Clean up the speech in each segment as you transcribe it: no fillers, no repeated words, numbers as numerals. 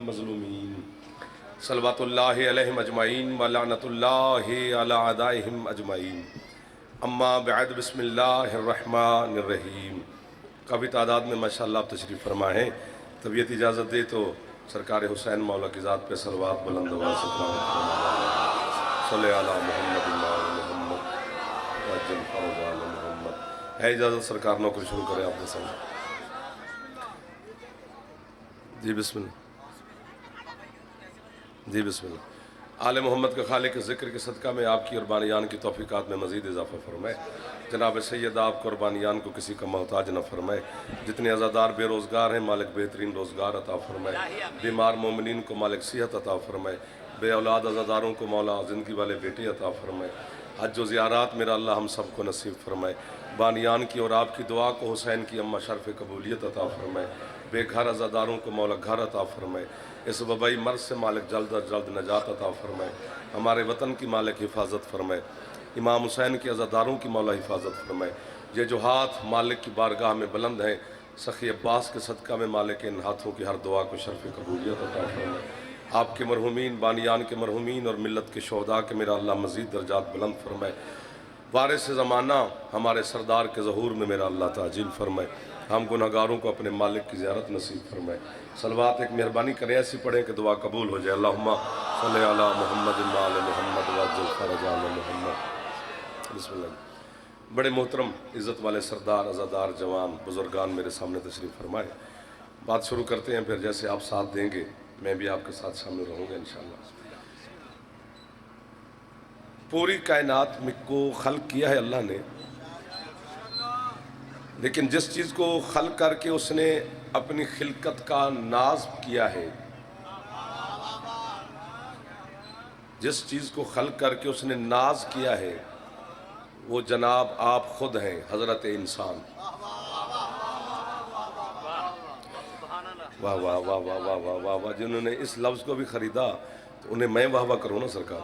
मज़लूमीन सलवातुल्लाहि अलैहिम अजमाइन व लानतुल्लाहि अला अदाइहिम अजमाइन अम्मा बअद बिस्मिल्लाहिर रहमानिर रहीम। काफ़ी तादाद में माशाअल्लाह तशरीफ़ फरमा है। तबीयत इजाज़त दे तो सरकार हुसैन मौला की ज़ात पे सलवात बुलंद आवाज़ से सल्ले अला मुहम्मद मोहम्मद। है इजाज़त सरकार नौकरी शुरू करें आपने सब। जी बिस्मिल्लाह, जी बिस्मिल्लाह। आले मोहम्मद का खालिक के ज़िक्र के सदक़ा में आपकी और बानियान की तौफ़ीक़ात में मज़ीद इजाफ़ा फरमाए। जनाब सैयद आपको और बानियान को किसी का मोहताज न फरमाए। जितने अज़ादार बेरोज़गार हैं मालिक बेहतरीन रोज़गार अता फरमाए। बीमार मोमिनीन को मालिक सेहत अता फरमाए। बे औलाद अज़ादारों को मौला ज़िंदगी वाले बेटे अता फरमाए। हज व ज़ियारात मेरा अल्लाह हम सबको नसीब फरमाए। बानियान की और आपकी दुआ को हुसैन की अम्मा शर्फ़ कबूलियत अता फरमाए। बेघर अज़ादारों को मौला घर अता फरमाए। इस वबाई मर्ज से मालिक जल्द अज जल्द नजात अता फरमाए। हमारे वतन की मालिक हिफाजत फरमाए। इमाम हुसैन के अज़ादारों की मौला हिफाजत फरमाए। ये जो हाथ मालिक की बारगाह में बुलंद हैं, सखी अब्बास के सदक़ा में मालिक इन हाथों की हर दुआ को शर्फ़ कबूलियत अता फरमाए। आपके मरहूमीन बानियान के मरहूमीन और मिल्लत के शोहदा के मेरा अल्लाह मज़ीद दर्जात बुलंद फरमाए। वारिस ज़माना हमारे सरदार के ज़हूर में मेरा अल्लाह ताजील फरमाए। हम गुनहगारों को अपने मालिक की ज़ियारत नसीब फरमाए। सलवात एक मेहरबानी करें, ऐसी पढ़ें कि दुआ कबूल हो जाए। अल्लाहुम्मा सल्ली अला मुहम्मद व आले मुहम्मद वअज्जिल फरजाना मुहम्मद। बिस्मिल्लाह। बड़े मोहतरम इज़्ज़त वाले सरदार अज़ादार जवान बुज़ुर्गान मेरे सामने तशरीफ़ फरमाए। बात शुरू करते हैं, फिर जैसे आप साथ देंगे मैं भी आपके साथ शामिल रहूँगा इंशाअल्लाह। पूरी कायनात को खल्क़ किया है अल्लाह ने, लेकिन जिस चीज़ को खल्क़ करके उसने अपनी खिलकत का नाज किया है, जिस चीज़ को खल्क़ करके उसने नाज किया है, वो जनाब आप खुद हैं, हज़रत इंसान। वाह वाह वाह वाह वाह वाह वाह वाह। जिन्होंने इस लफ्ज़ को भी ख़रीदा तो उन्हें मैं वाह वाह करूँ ना सरकार।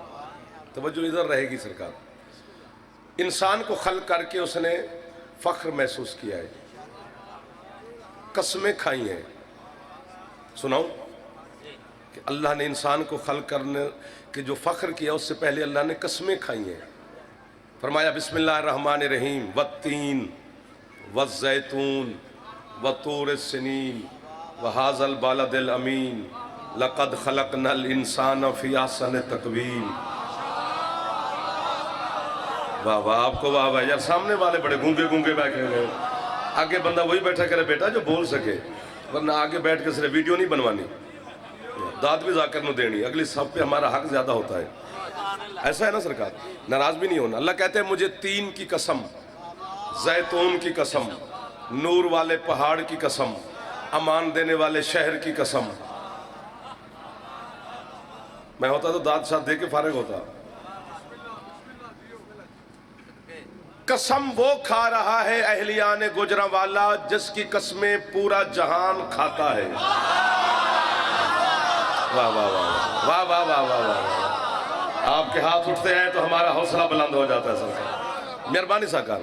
तवज्जो इधर रहेगी सरकार। इंसान को खल्क़ करके उसने फ़ख्र महसूस किया है, कसमें खाई हैं। सुनाऊं कि अल्लाह ने इंसान को खल्क़ करने के जो फ़ख्र किया उससे पहले अल्लाह ने कसमें खाई हैं। फरमाया बिस्मिल्लाहिर्रहमानिर्रहीम वत्तीन वज़्ज़ैतून वतूर सिनीन वहाज़ल बालदिल अमीन लक़द ख़लक़नल इंसान फ़ी अहसन तक़वीम। वाह वाह, आपको वाह वाह यार। सामने वाले बड़े गूंगे गूंगे बैठे हुए, आगे बंदा वही बैठा करे बेटा जो बोल सके, वरना आगे बैठ के सिर्फ वीडियो नहीं बनवानी, दाद भी जाकर न देनी। अगली सब पे हमारा हक ज्यादा होता है। ऐसा है ना सरकार, नाराज भी नहीं होना। अल्लाह कहते हैं मुझे तीन की कसम, जैतून की कसम, नूर वाले पहाड़ की कसम, अमान देने वाले शहर की कसम। मैं होता तो दाद साथ दे के फारिग होता। कसम वो खा रहा है अहलियाने गुजरांवाला जिसकी कसमें पूरा जहान खाता है। वाह वाह वाह वाह वाह वाह वाह वाह। आपके हाथ उठते हैं तो हमारा हौसला बुलंद हो जाता है सरकार। मेहरबानी सरकार,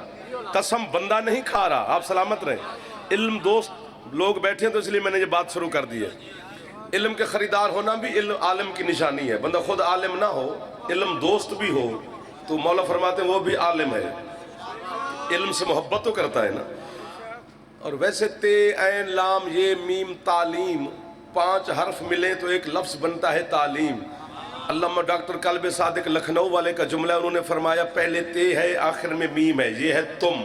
कसम बंदा नहीं खा रहा, आप सलामत रहे। इल्म दोस्त लोग बैठे हैं तो इसलिए मैंने ये बात शुरू कर दी है। इल्म के खरीदार होना भी इल्म आलिम की निशानी है। बंदा खुद आलिम ना हो, इल्म दोस्त भी हो तो मौला फरमाते हैं वो भी आलिम है, इल्म से मोहब्बत तो करता है ना। और वैसे ते ऐन लाम ये मीम तालीम, 5 हर्फ मिले तो एक लफ्ज़ बनता है तालीम। अल्लामा डॉक्टर कल्बे सादिक लखनऊ वाले का जुमला, उन्होंने फरमाया पहले ते है आखिर में मीम है, ये है तुम,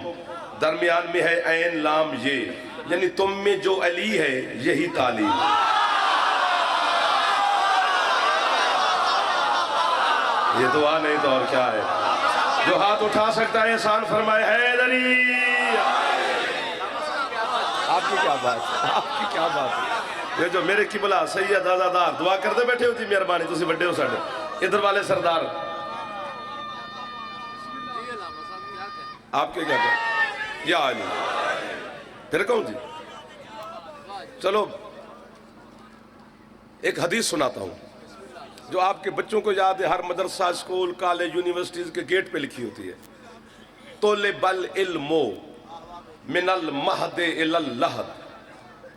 दरमियान में है ऐन लाम ये, यानी तुम में जो अली है यही तालीम। ये दुआ नहीं तो और क्या है। जो हाथ उठा सकता है एहसान फरमाए हैदरी। आपकी क्या बात है, आपकी क्या बात है। ये जो मेरे किबला सैयद आज़ादार दुआ करते बैठे होती, मेहरबानी तुसी बड़े हो साडे। इधर वाले सरदार आपके क्या क्या या अली फिर कहूँ जी। चलो एक हदीस सुनाता हूँ जो आपके बच्चों को याद है। हर मदरसा स्कूल कॉलेज यूनिवर्सिटीज़ के गेट पे लिखी होती है, तोलेबल इल्मो मिनल महद इलल लहद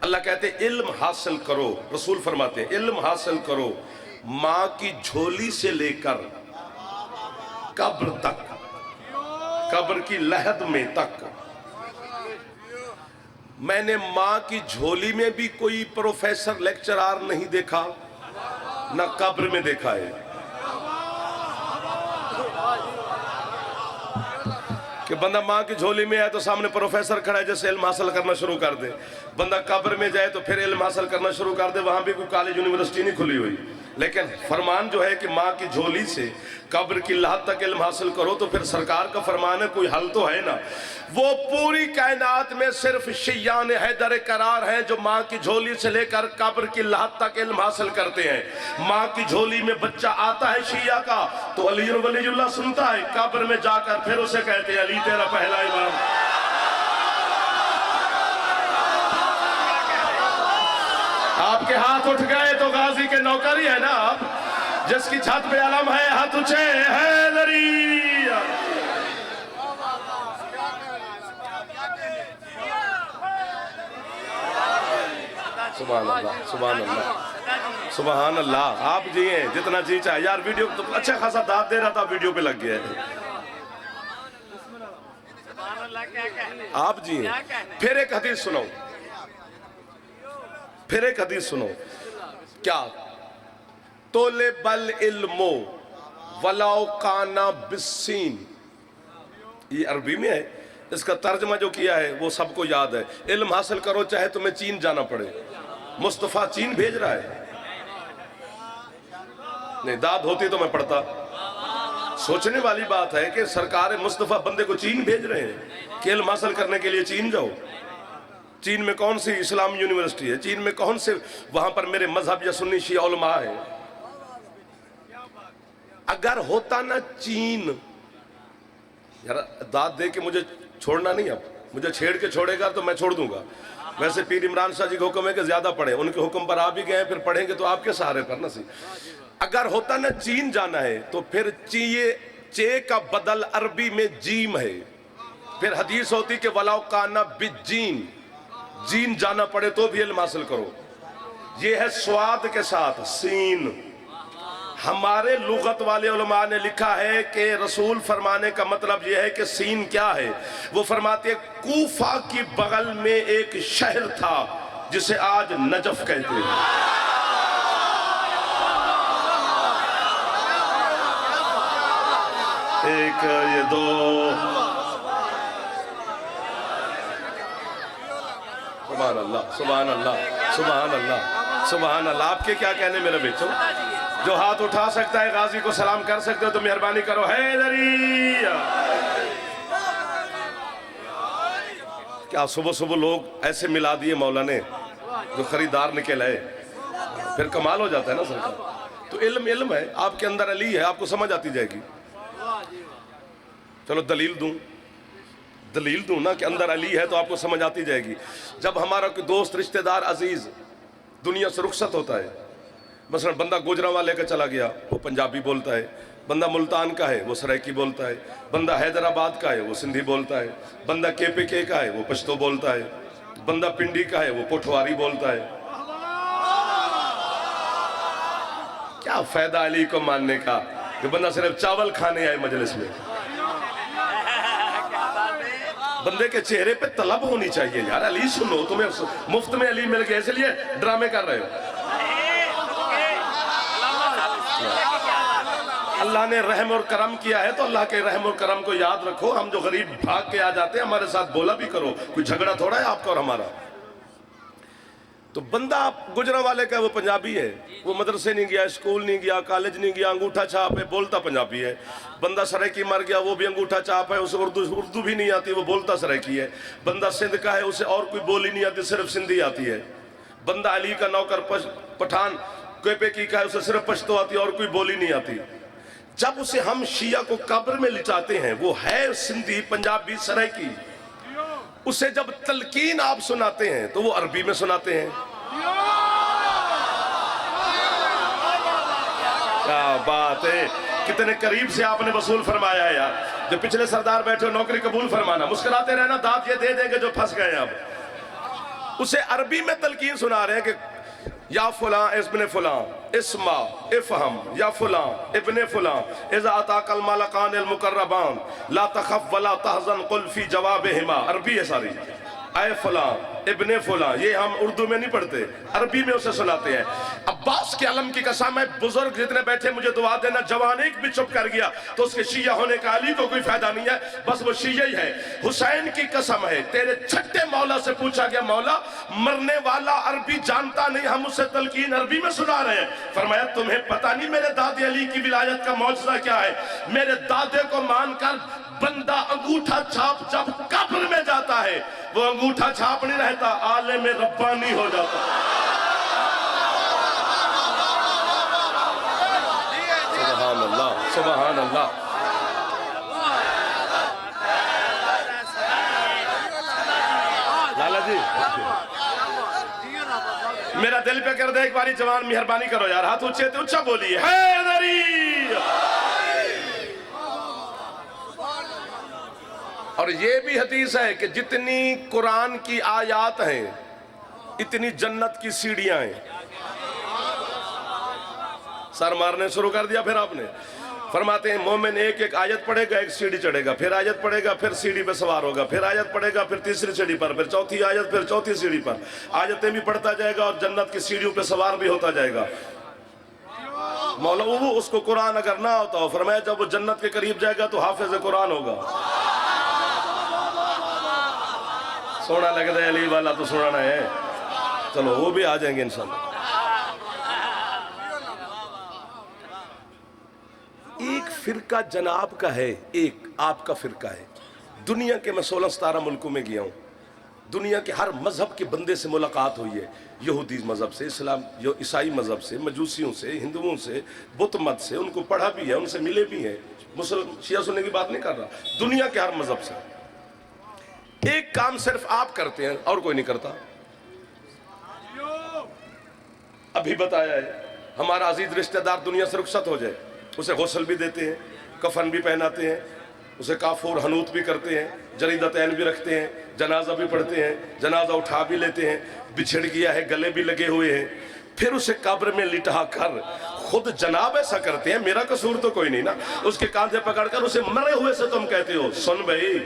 अल्लाह कहते इल्म हासिल करो, रसूल फरमाते हैं इल्म हासिल करो माँ की झोली से लेकर कब्र तक, कब्र की लहद में तक। मैंने माँ की झोली में भी कोई प्रोफेसर लेक्चरार नहीं देखा, ना कब्र में देखा है कि बंदा माँ की झोली में है तो सामने प्रोफेसर खड़ा है जैसे इल्म हासिल करना शुरू कर दे, बंदा कब्र में जाए तो फिर इल्म हासिल करना शुरू कर दे, वहां भी कोई कॉलेज यूनिवर्सिटी नहीं खुली हुई। लेकिन फरमान जो है कि माँ की झोली से कब्र की लहद तक इल्म हासिल करो, तो फिर सरकार का फरमान है, कोई हल तो है ना। वो पूरी कायनात में सिर्फ शियान हैदर करार हैं जो माँ की झोली से लेकर कब्र की लहद तक इल्म हासिल करते हैं। माँ की झोली में बच्चा आता है शिया का तो अली वलीउल्लाह सुनता है, कब्र में जाकर फिर उसे कहते हैं अली तेरा पहला इमाम। आपके हाथ उठ गए तो गाजी के नौकर ही है ना आप, जिसकी छत पे अलम है हाथ ऊंचे हैदरी। सुभान अल्लाह, सुभान अल्लाह, सुभान अल्लाह। आप जिए जितना जी चाहे यार। वीडियो तो अच्छा खासा दाद दे रहा था, वीडियो पे लग गया है। आप जिए। फिर एक हदीस सुनो, फिर एक हदीस सुनो, क्या तोले बल इल्मो वलाओ काना बिस्सीन, ये अरबी में है, इसका तर्जमा जो किया है वो सबको याद है। इल्म हासिल करो चाहे तुम्हें चीन जाना पड़े। मुस्तफा चीन भेज रहा है, नहीं दाद होती तो मैं पढ़ता। सोचने वाली बात है कि सरकार मुस्तफा बंदे को चीन भेज रहे हैं कि इल्म हासिल करने के लिए चीन जाओ। चीन में कौन सी इस्लाम यूनिवर्सिटी है? चीन में कौन से वहां पर मेरे मजहब या सुन्नी शिया उलमा है? अगर होता ना चीन, यार दाद दे के मुझे छोड़ना नहीं, अब मुझे छेड़ के छोड़ेगा तो मैं छोड़ दूंगा। वैसे पीर इमरान शाह जी का हुक्म है कि ज्यादा पढ़े, उनके हुक्म पर आप भी गए, फिर पढ़ेंगे तो आपके सहारे पर ना सी। अगर होता ना चीन जाना है तो फिर चे का बदल अरबी में जीम है, फिर हदीस होती कि वलाउ काना बिजीन, जीन जाना पड़े तो भी इल्म हासिल करो। ये है स्वाद के साथ सीन। हमारे लुगत वाले उलमा ने लिखा है कि रसूल फरमाने का मतलब यह है कि सीन क्या है। वो फरमाते हैं कूफा की बगल में एक शहर था जिसे आज नजफ कहते हैं। एक ये दो, सुभान अल्लाह, सुभान अल्लाह, सुभान अल्लाह, सुभान अल्लाह। आपके क्या कहने मेरे बेचो? जो हाथ उठा सकता है गाजी को सलाम कर सकते हो तो मेहरबानी करो। हैदरी। क्या सुबह सुबह लोग ऐसे मिला दिए मौला ने जो खरीदार निकल आए, फिर कमाल हो जाता है ना सरकार। तो इल्म इल्म है, आपके अंदर अली है, आपको समझ आती जाएगी। चलो दलील दूं ना कि अंदर अली है तो आपको समझ आती जाएगी। जब हमारा कोई दोस्त रिश्तेदार अजीज दुनिया से रुखसत होता है, मसलन बंदा गुजरांवाले का चला गया वो पंजाबी बोलता है, बंदा मुल्तान का है वो सराइकी बोलता है, बंदा हैदराबाद का है वो सिंधी बोलता है, बंदा KPK का है वो पश्तो बोलता है, बंदा पिंडी का है वो पोठवारी बोलता है। क्या फायदा अली को मानने का कि बंदा सिर्फ चावल खाने आए मजलिस में। बंदे के चेहरे पे तलब होनी चाहिए यार। अली सुनो, तुम्हें मुफ्त में अली मिल गया इसलिए ड्रामे कर रहे हो। अल्लाह ने रहम और करम किया है तो अल्लाह के रहम और करम को याद रखो। हम जो गरीब भाग के आ जाते हैं हमारे साथ बोला भी करो, कोई झगड़ा थोड़ा है आपका और हमारा। तो बंदा गुजरांवाले का वो पंजाबी है, वो मदरसे नहीं गया, स्कूल नहीं गया, कॉलेज नहीं गया, अंगूठा छाप है, बोलता पंजाबी है। बंदा सराइकी मर गया, वो भी अंगूठा छाप है, उसे उर्दू भी नहीं आती, वो बोलता सराइकी है। बंदा सिंध का है, उसे और कोई बोली नहीं आती, सिर्फ सिंधी आती है। बंदा अली का नौकर पठान KPK का है, उसे सिर्फ पश्तो आती है और कोई बोली नहीं आती। जब उसे हम शिया को कब्र में लिटाते हैं, वो है सिंधी पंजाबी सराइकी, उसे जब तलकीन आप सुनाते हैं तो वो अरबी में सुनाते हैं। क्या बात है, कितने करीब से आपने वसूल फरमाया है यार। जो पिछले सरदार बैठे हो, नौकरी कबूल फरमाना, मुस्कुराते रहना, दांत ये दे देंगे जो फंस गए। अब उसे अरबी में तलकीन सुना रहे हैं कि या फुला इब्ने फुला इस्मा इफ़हम या फुला इब्ने फुला इज़ा अताकल मलकान अल मुकर्रबान ला तखफ वला तहज़न कुल फी जवाबिहिमा। अरबी है सारी। ऐ फुला इब्ने फुला, ये हम उर्दू में नहीं पढ़ते, अरबी में उसे सुनाते हैं। अब्बास के आलम की कसम है, बुजुर्ग जितने बैठे मुझे दुआ देना, जवान एक भी चुप कर गया तो उसके शिया होने का अली को कोई फायदा नहीं है, बस वो शिया ही है। हुसैन की कसम है, तेरे छठे मौला से पूछा गया, मौला मरने वाला अरबी जानता नहीं, हम उससे तलकीन अरबी में सुना रहे हैं। फरमाया तुम्हें पता नहीं मेरे दादे अली की विलायत का मौजज़ा क्या है। मेरे दादे को मानकर बंदा अंगूठा छाप जब कब्र में जाता है, वो अंगूठा छाप नहीं रहता, आलिम रब्बानी हो जाता। सुभान अल्लाह, सुभान अल्लाह। लाला जी मेरा दिल पे कर दे एक बारी, जवान मेहरबानी करो यार, हाथ ऊंचे तो ऊंचा बोलिए हैदरी। और ये भी हदीस है कि जितनी कुरान की आयात हैं इतनी जन्नत की सीढ़ियां हैं। सर मारने शुरू कर दिया फिर आपने। फरमाते हैं मोमिन एक एक आयत पढ़ेगा, एक सीढ़ी चढ़ेगा, फिर आयत पढ़ेगा, फिर सीढ़ी पे सवार होगा, फिर आयत पढ़ेगा, फिर तीसरी सीढ़ी पर, फिर चौथी आयत, फिर चौथी सीढ़ी पर। आयतें भी पढ़ता जाएगा और जन्नत की सीढ़ियों पे सवार भी होता जाएगा। मौला वो उसको कुरान अगर ना होता हो, फरमाया जब वो जन्नत के करीब जाएगा तो हाफिज कुरान होगा। सोना लगता है अली वाला तो सुनाना है, चलो वो भी आ जाएंगे इंशाल्लाह। एक फिरका जनाब का है, एक आपका फिरका है। दुनिया के मैं 16-17 मुल्कों में गया हूँ, दुनिया के हर मजहब के बंदे से मुलाकात हुई है। यहूदी मजहब से, इस्लाम जो ईसाई मजहब से, मजूसियों से, हिंदुओं से, बुत मत से, उनको पढ़ा भी है, उनसे मिले भी हैं। मुस्लिम शिया सुन्नी की बात नहीं कर रहा, दुनिया के हर मजहब से। एक काम सिर्फ आप करते हैं और कोई नहीं करता। अभी बताया है, हमारा अजीज रिश्तेदार दुनिया से रुखसत हो जाए, उसे गौसल भी देते हैं, कफन भी पहनाते हैं, उसे काफूर हनूत भी करते हैं, जरीदतैन भी रखते हैं, जनाजा भी पढ़ते हैं, जनाजा उठा भी लेते हैं, बिछड़ गया है गले भी लगे हुए हैं, फिर उसे कब्र में लिटा कर खुद जनाब ऐसा करते हैं। मेरा कसूर तो कोई नहीं ना। उसके कांधे पकड़कर उसे मरे हुए से तुम कहते हो सुन भाई,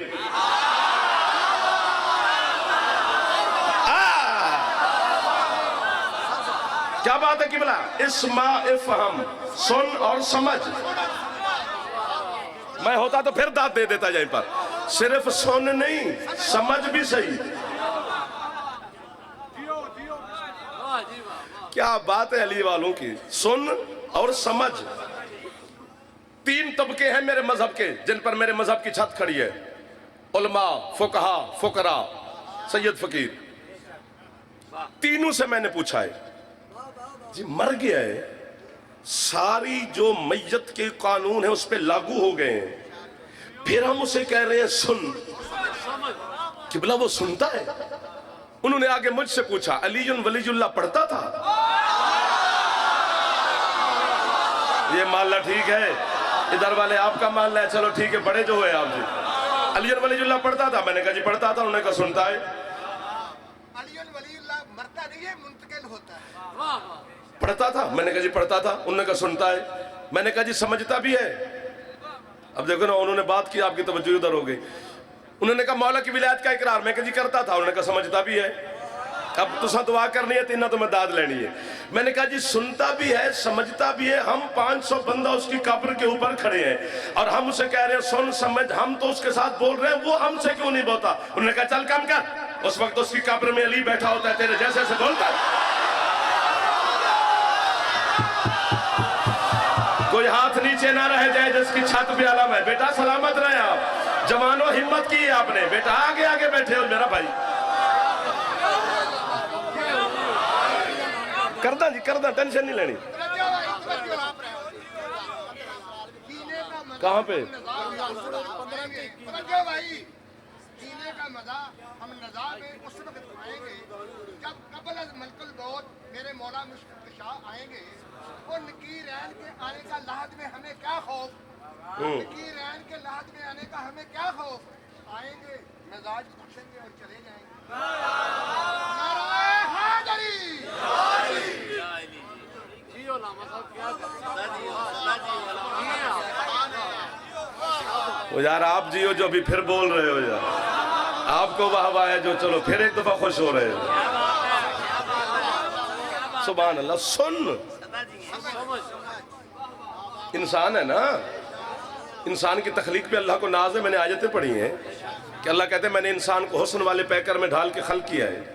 क्या बात है कि बोला इस्मा इफ़हम, सुन और समझ। मैं होता तो फिर दांत दे देता यहीं पर, सिर्फ सुन नहीं समझ भी सही। क्या बात है अली वालों की, सुन और समझ। 3 तबके हैं मेरे मजहब के जिन पर मेरे मजहब की छत खड़ी है, उलमा, फुकहा, फुकरा, सैयद फकीर। तीनों से मैंने पूछा है जी, मर गया है, सारी जो मैयत के कानून है उस पर लागू हो गए हैं, फिर हम उसे कह रहे हैं सुन, कि बोला वो सुनता है। उन्होंने आगे मुझसे पूछा अलीयुन वलीजुल्लाह पढ़ता था? ये मानना ठीक है, इधर वाले आपका मानना है, चलो ठीक है, बड़े जो है आप जी। अलीयुन वलीजुल्लाह पढ़ता था? मैंने कहा जी पढ़ता था। उन्होंने कहा सुनता है? अलीयुन वलीजुल्लाह मरता नहीं है, मुंतकिल होता है। पढ़ता था? मैंने कहा जी पढ़ता था। उन्होंने कहा सुनता है? मैंने कहा जी समझता भी है? अब देखो ना, उन्होंने बात की, आपकी तवज्जो उधर हो गई। उन्होंने कहा मौला की विलायत का इकरार, मैं कहा जी करता था। उन्होंने कहा समझता भी है? अब तुसा दुआ करनी है तो इन्ना तुम्हें दाद लेनी है। मैंने कहा जी सुनता भी है, समझता भी है, हम 500 बंदा उसकी कब्र के ऊपर खड़े हैं और हम उसे कह रहे हैं सुन समझ, हम तो उसके साथ बोल रहे हैं, वो हमसे क्यों नहीं बोलता? उन्होंने कहा चल कम कर, उस वक्त उसकी कब्र में अली बैठा होता है, तेरे जैसे से बोलता है। कोई हाथ नीचे ना रह जाए जिसकी छत पे आलम है। बेटा सलामत रहे आप, जवानों हिम्मत की है आपने, बेटा आगे आगे बैठे हो मेरा भाई। करदा जी करदा, टेंशन नहीं लेनी। कहाँ पे जीने का मजा हम नज़ा में उस वक्त आएंगे जब कबल मलकुल मौत मेरे मौला मुश्किल शाह आएंगे। वो नकीरैन के आने का लहद में हमें क्या खौफ, नकीरैन के लहद में आने का हमें क्या खौफ। आएंगे मिजाज बख्शेंगे और चले जाएंगे। नाराए हैदरी। वो यार आप जियो जो अभी फिर बोल रहे हो यार, आपको वाह है जो चलो फिर एक दफा खुश हो रहे हो। सुभान अल्लाह। सुन, इंसान है ना, इंसान की तखलीक पे अल्लाह को नाज है। मैंने आयतें पढ़ी हैं कि अल्लाह कहते हैं मैंने इंसान को हुस्न वाले पैकर में ढाल के खल किया है।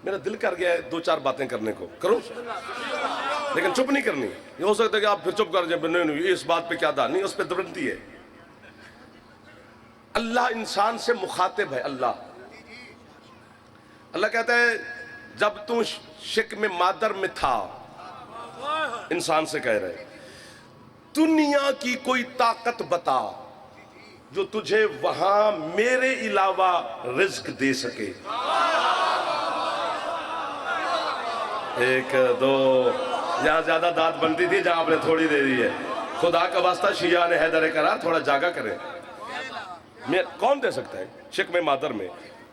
मेरा दिल कर गया है दो चार बातें करने को, करो, लेकिन चुप नहीं करनी। ये हो सकता है कि आप फिर चुप कर जाए, नहीं नहीं इस बात पे क्या दान नहीं, उस पर दबनती है। अल्लाह इंसान से मुखातिब है। अल्लाह कहता है जब तू शिक में मादर में था, इंसान से कह रहे दुनिया की कोई ताकत बता जो तुझे वहां मेरे अलावा रिज्क दे सके। एक दो, जहां ज्यादा दांत बनती थी, जहां आपने थोड़ी दे दी है। खुदा का वास्ता शिया ने हैदर करार थोड़ा जागा करे। मैं कौन दे सकता है शिक में मादर में,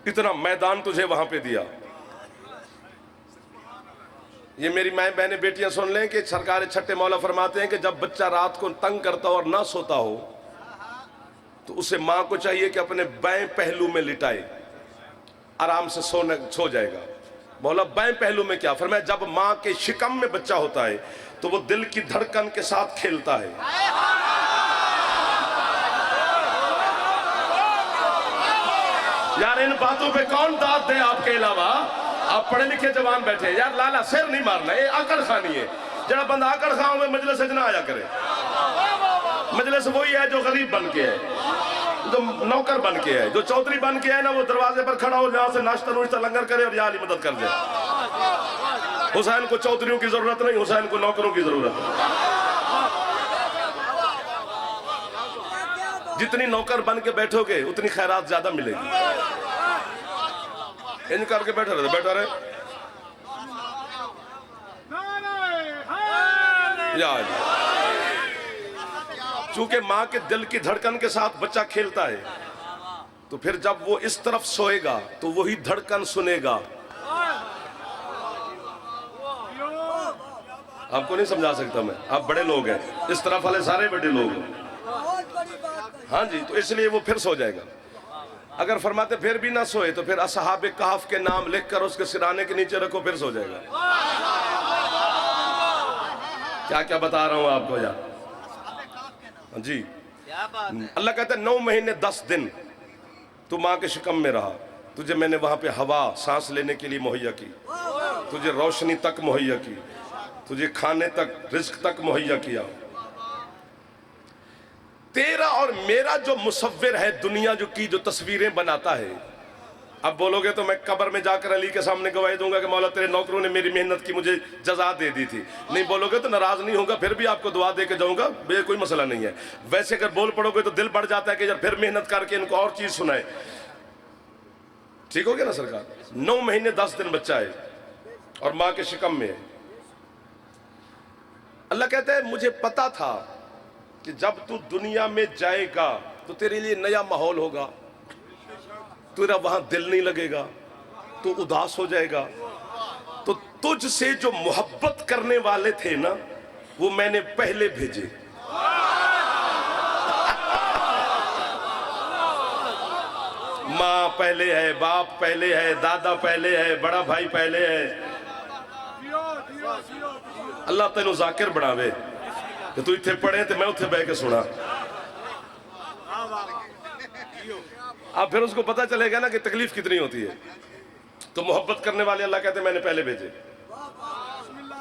इतना मैदान तुझे वहां पे दिया। ये मेरी माएँ बहनें बेटियां सुन लें कि सरकार छठे मौला फरमाते हैं कि जब बच्चा रात को तंग करता हो और ना सोता हो तो उसे माँ को चाहिए कि अपने बाएं पहलू में लिटाए, आराम से सो जाएगा। मौला बाएं पहलू में क्या फरमाया? जब माँ के शिकम में बच्चा होता है तो वो दिल की धड़कन के साथ खेलता है। यार इन बातों पे कौन दाद दे आपके अलावा? आप पढ़े लिखे जवान बैठे यार, लाला सिर नहीं मारना, ये आकड़ खानी है। जरा बंदा आकड़ खाओ में मजलिस ना आया करे। मजलिस वही है जो गरीब बन के है, जो नौकर बन के है, जो चौधरी बन के है ना, वो दरवाजे पर खड़ा हो, जहां से नाश्ता नुश्ता लंगर करे और यहाँ मदद कर दे। हुसैन को चौधरियों की जरूरत नहीं, हुसैन को नौकरों की जरूरत है। जितनी नौकर बन के बैठोगे उतनी खैरात ज्यादा मिलेगी। इन करके बैठा रहे यार, चूंकि माँ के दिल की धड़कन के साथ बच्चा खेलता है तो फिर जब वो इस तरफ सोएगा तो वही धड़कन सुनेगा। आपको नहीं समझा सकता मैं, आप बड़े लोग हैं, इस तरफ वाले सारे बड़े लोग हैं। हाँ जी, तो इसलिए वो फिर सो जाएगा। अगर फरमाते फिर भी ना सोए तो फिर असहाबे कहफ के नाम लिखकर उसके सिराने के नीचे रखो, फिर सो जाएगा। क्या क्या बता रहा हूं आपको यार जी। अल्लाह कहता है 9 महीने 10 दिन तू माँ के शिकम में रहा, तुझे मैंने वहां पे हवा सांस लेने के लिए मुहैया की, तुझे रोशनी तक मुहैया की, तुझे खाने तक रिज्क तक मुहैया किया। तेरा और मेरा जो मुसव्विर है दुनिया जो तस्वीरें बनाता है, अब बोलोगे तो मैं कब्र में जाकर अली के सामने गवाही दूंगा कि मौला तेरे नौकरों ने मेरी मेहनत की मुझे जजा दे दी थी। नहीं बोलोगे तो नाराज नहीं होगा, फिर भी आपको दुआ दे के जाऊंगा, ये कोई मसला नहीं है। वैसे अगर बोल पड़ोगे तो दिल बढ़ जाता है कि यार फिर मेहनत करके इनको और चीज सुनाए। ठीक हो गया ना सरकार? 9 महीने 10 दिन बच्चा है और माँ के शिकम में है। अल्लाह कहता है मुझे पता था कि जब तू दुनिया में जाएगा तो तेरे लिए नया माहौल होगा, तेरा वहां दिल नहीं लगेगा, तू उदास हो जाएगा। तो तुझसे जो मोहब्बत करने वाले थे ना, वो मैंने पहले भेजे। माँ पहले है, बाप पहले है, दादा पहले है, बड़ा भाई पहले है। अल्लाह तेनू जाकिर बनावे कि तू इत्थे पढ़े तो मैं उत्थे बह के सुना। अब फिर उसको पता चलेगा ना कि तकलीफ कितनी होती है। तो मोहब्बत करने वाले अल्लाह कहते मैंने पहले भेजे।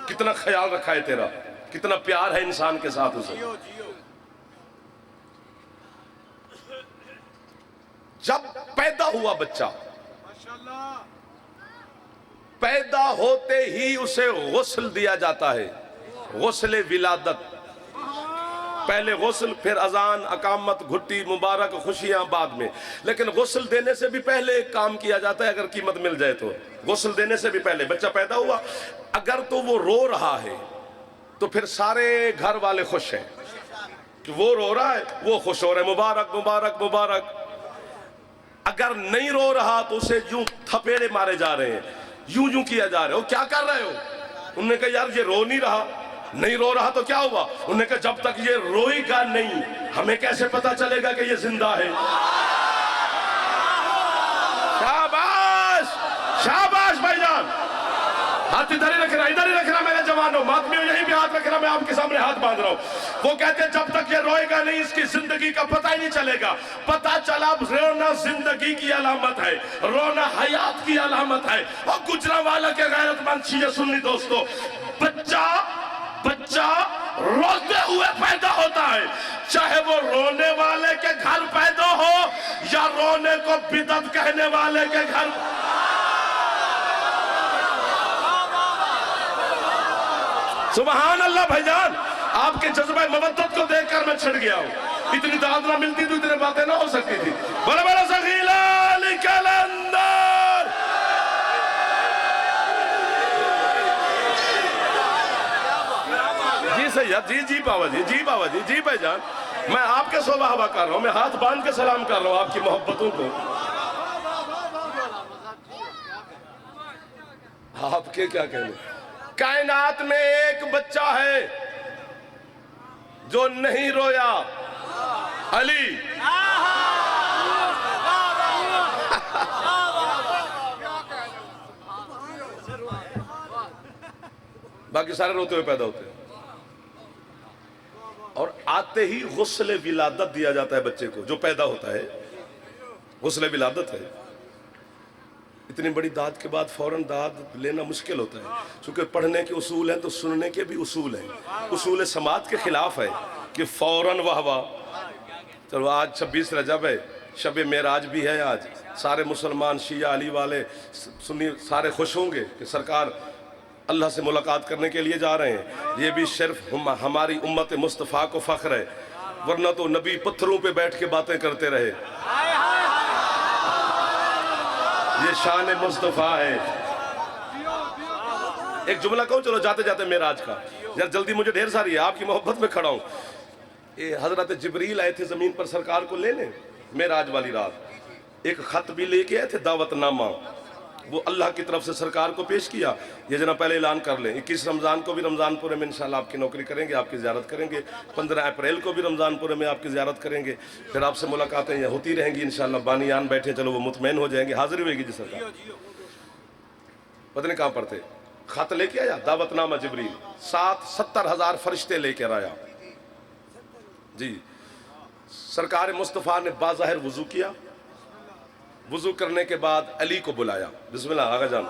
कितना ख्याल रखा है तेरा, कितना प्यार है इंसान के साथ उसे। जब पैदा हुआ बच्चा, पैदा होते ही उसे गुस्ल दिया जाता है, गुस्ल विलादत। पहले गुस्ल, फिर अजान, अकामत, घुट्टी मुबारक, खुशियां बाद में। लेकिन गुस्ल देने से भी पहले एक काम किया जाता है, अगर कीमत मिल जाए तो। गुस्ल देने से भी पहले बच्चा पैदा हुआ, अगर तो वो रो रहा है तो फिर सारे घर वाले खुश हैं कि वो रो रहा है, वो खुश हो रहे हैं, मुबारक मुबारक मुबारक। अगर नहीं रो रहा तो उसे यूं थपेड़े मारे जा रहे हैं, यूं यूं किया जा रहा है। वो क्या कर रहे हो? उन्होंने कहा यार ये रो नहीं रहा। नहीं रो रहा तो क्या हुआ? उन्होंने कहा जब तक ये रोएगा नहीं हमें कैसे पता चलेगा कि ये जिंदा है। शाबाश शाबाश भाईजान, हाथ इधर ही रखना, इधर ही रखना मेरे जवानों, मातमियों यहीं पे हाथ रखना, मैं आपके सामने हाथ बांध रहा हूं। वो कहते हैं जब तक ये रोएगा नहीं इसकी जिंदगी का पता ही नहीं चलेगा। पता चला रोना जिंदगी की अलामत है, रोना हयात की अलामत है। और गुजरांवाला के गैरतमंद शिया सुन्नी दोस्तों, बच्चा रोते हुए पैदा होता है, चाहे वो रोने वाले के घर पैदा हो या रोने को बिदअत कहने वाले के घर। सुभान अल्लाह भाईजान, आपके जज्बा मवद्दत को देखकर मैं छिड़ गया हूं। इतनी दाद ना मिलती तो इतनी बातें ना हो सकती थी। बड़ा बड़ा सगीला निकल अंदर। जी सैयद, जी बाबा जी, जी बाबा जी भाईजान, मैं आपके सोबा हवा कर रहा हूं, मैं हाथ बांध के सलाम कर रहा हूं आपकी मोहब्बतों को। आपके क्या कहने? कायनात में एक बच्चा है जो नहीं रोया, अली। बाकी सारे रोते हुए पैदा होते हैं। और आते ही गुस्ले विलादत दिया जाता है बच्चे को, जो पैदा होता है गुस्ले विलादत है। इतनी बड़ी दाद के बाद फौरन दाद लेना मुश्किल होता है, क्योंकि पढ़ने के उसूल हैं तो सुनने के भी उसूल हैं। उसूल समात के खिलाफ है कि फौरन वाह वाह। चलो आज 26 रजब है, शब मेराज भी है। आज सारे मुसलमान शिया अली वाले सुन्नी सारे खुश होंगे कि सरकार अल्लाह से मुलाकात करने के लिए जा रहे हैं। ये भी सिर्फ हमारी उम्मत मुस्तफ़ा को फ़ख्र है, वरना तो नबी पत्थरों पे बैठ के बातें करते रहे। ये शान मुस्तफ़ा है। एक जुमला कहूँ चलो जाते जाते मेराज का, यार जल्दी मुझे ढेर सारी है, आपकी मोहब्बत में खड़ा हूँ। ये हजरत जिब्रील आए थे जमीन पर सरकार को लेने मेराज वाली रात। एक खत भी लेके आए थे, दावतनामा, वो अल्लाह की तरफ से सरकार को पेश किया। ये जना पहले ऐलान कर लें, 21 रमज़ान को भी रमज़ानपुरे में इंशाल्लाह आपकी नौकरी करेंगे, आपकी ज़ियारत करेंगे। 15 अप्रैल को भी रमज़ानपुरे में आपकी ज़ियारत करेंगे। फिर आपसे मुलाकातें ये होती रहेंगी इंशाल्लाह। बानियान बैठे, चलो वो मुतमैन हो जाएंगे, हाजिर होगी जी सरकार। पता नहीं कहाँ पर थे, खत लेके आया दावतनामा जिब्रील, 70,000 फरिश्ते लेकर आया जी। सरकार मुस्तफ़ा ने बाज़ाहिर वुज़ू किया, वुज़ू करने के बाद अली को बुलाया, बिस्मिल्लाह आगा जान,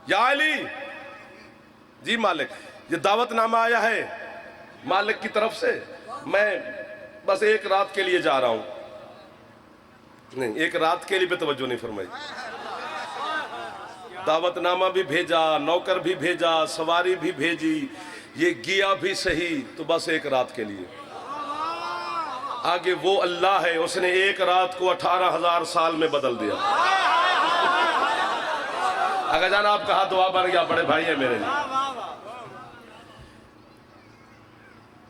या अली जी मालिक, ये दावतनामा आया है मालिक की तरफ से, मैं बस एक रात के लिए जा रहा हूं। नहीं, एक रात के लिए भी तवज्जो नहीं फरमाई। दावतनामा भी भेजा, नौकर भी भेजा, सवारी भी भेजी, ये गया भी सही तो बस एक रात के लिए। आगे वो अल्लाह है, उसने एक रात को 18,000 साल में बदल दिया। अगर जाना आपका हाथ दुआ बन गया, बड़े भाई है मेरे लिए।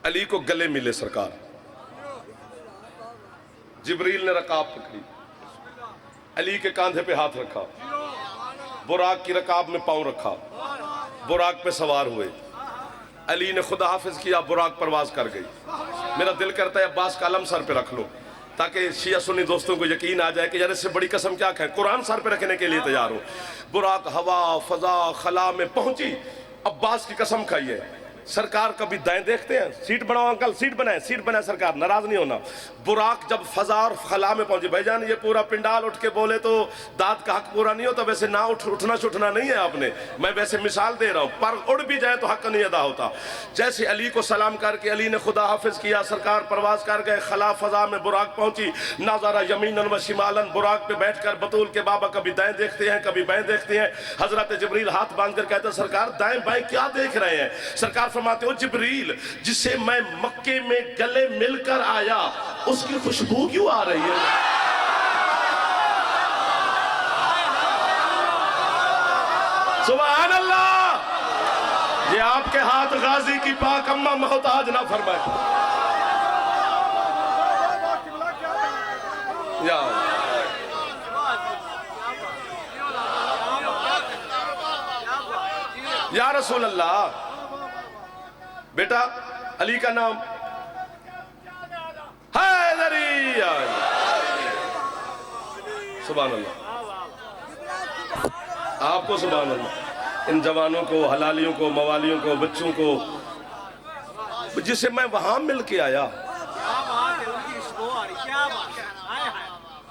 अली को गले मिले सरकार, जिब्रील ने रकाब पकड़ी, अली के कांधे पे हाथ रखा, बुराक की रकाब में पांव रखा, बुराक पे सवार हुए। अली ने खुदा हाफिज किया, बुराक परवाज कर गई। मेरा दिल करता है अब्बास का अलम सर पे रख लो, ताकि शिया सुन्नी दोस्तों को यकीन आ जाए कि यार इससे बड़ी कसम क्या कहें, कुरान सर पे रखने के लिए तैयार हो। बुराक हवा फजा खला में पहुंची, अब्बास की कसम खाई है। सरकार कभी दाएं देखते हैं, सीट बनाओ अंकल, सीट बनाए सरकार, नाराज नहीं होना। बुराक जब फजा और खला में पहुंचे, भाईजान ये पूरा पिंडाल उठ के बोले तो दाद का हक पूरा नहीं होता, वैसे ना उठना छुटना नहीं है आपने, मैं वैसे मिसाल दे रहा हूं, पर उड़ भी जाए तो हक नहीं अदा होता। जैसे अली को सलाम करके अली ने खुदा हाफिज किया, सरकार परवाज कर गए, खला फजा में बुराक पहुंची, नाजारा यमीनन व शिमालन, बुराक पे बैठकर बतूल के बाबा कभी दाएं देखते हैं कभी बाएं देखते हैं। हजरत जिब्रील हाथ बांध कर कहते हैं सरकार दाएं बाएं क्या देख रहे हैं? सरकार फरमाते हो जिब्रील, जिसे मैं मक्के में गले मिलकर आया उसकी खुशबू क्यों आ रही है? सुभान अल्लाह। ये आपके हाथ गाजी की पाक अम्मा मोहताज ना फरमाए। या रसूल अल्लाह। बेटा अली का नाम हैदरी। सुभान अल्लाह, आपको सुभान अल्लाह। इन जवानों को, हलालियों को, मवालियों को, बच्चों को, जिसे मैं वहां मिल के आया,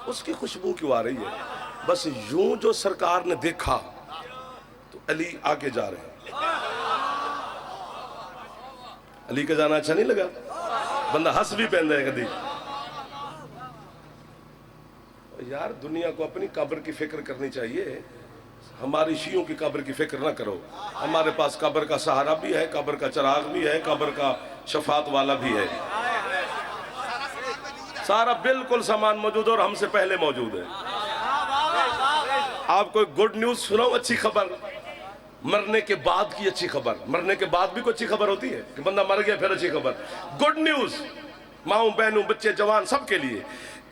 उसकी खुशबू क्यों आ रही है? बस यूं जो सरकार ने देखा तो अली आगे जा रहे हैं। अली का जाना अच्छा नहीं लगा? बंदा हंस भी पहन है कभी। यार दुनिया को अपनी कब्र की फिक्र करनी चाहिए, हमारी शियों की कब्र की फिक्र ना करो। हमारे पास कब्र का सहारा भी है, कब्र का चिराग भी है, कब्र का शफात वाला भी है। सारा बिल्कुल सामान मौजूद और हमसे पहले मौजूद है। आपको गुड न्यूज सुनाओ, अच्छी खबर, मरने के बाद की अच्छी खबर। मरने के बाद भी कोई अच्छी खबर होती है कि बंदा मर गया फिर अच्छी खबर। गुड न्यूज माओ बहनों बच्चे जवान सबके लिए।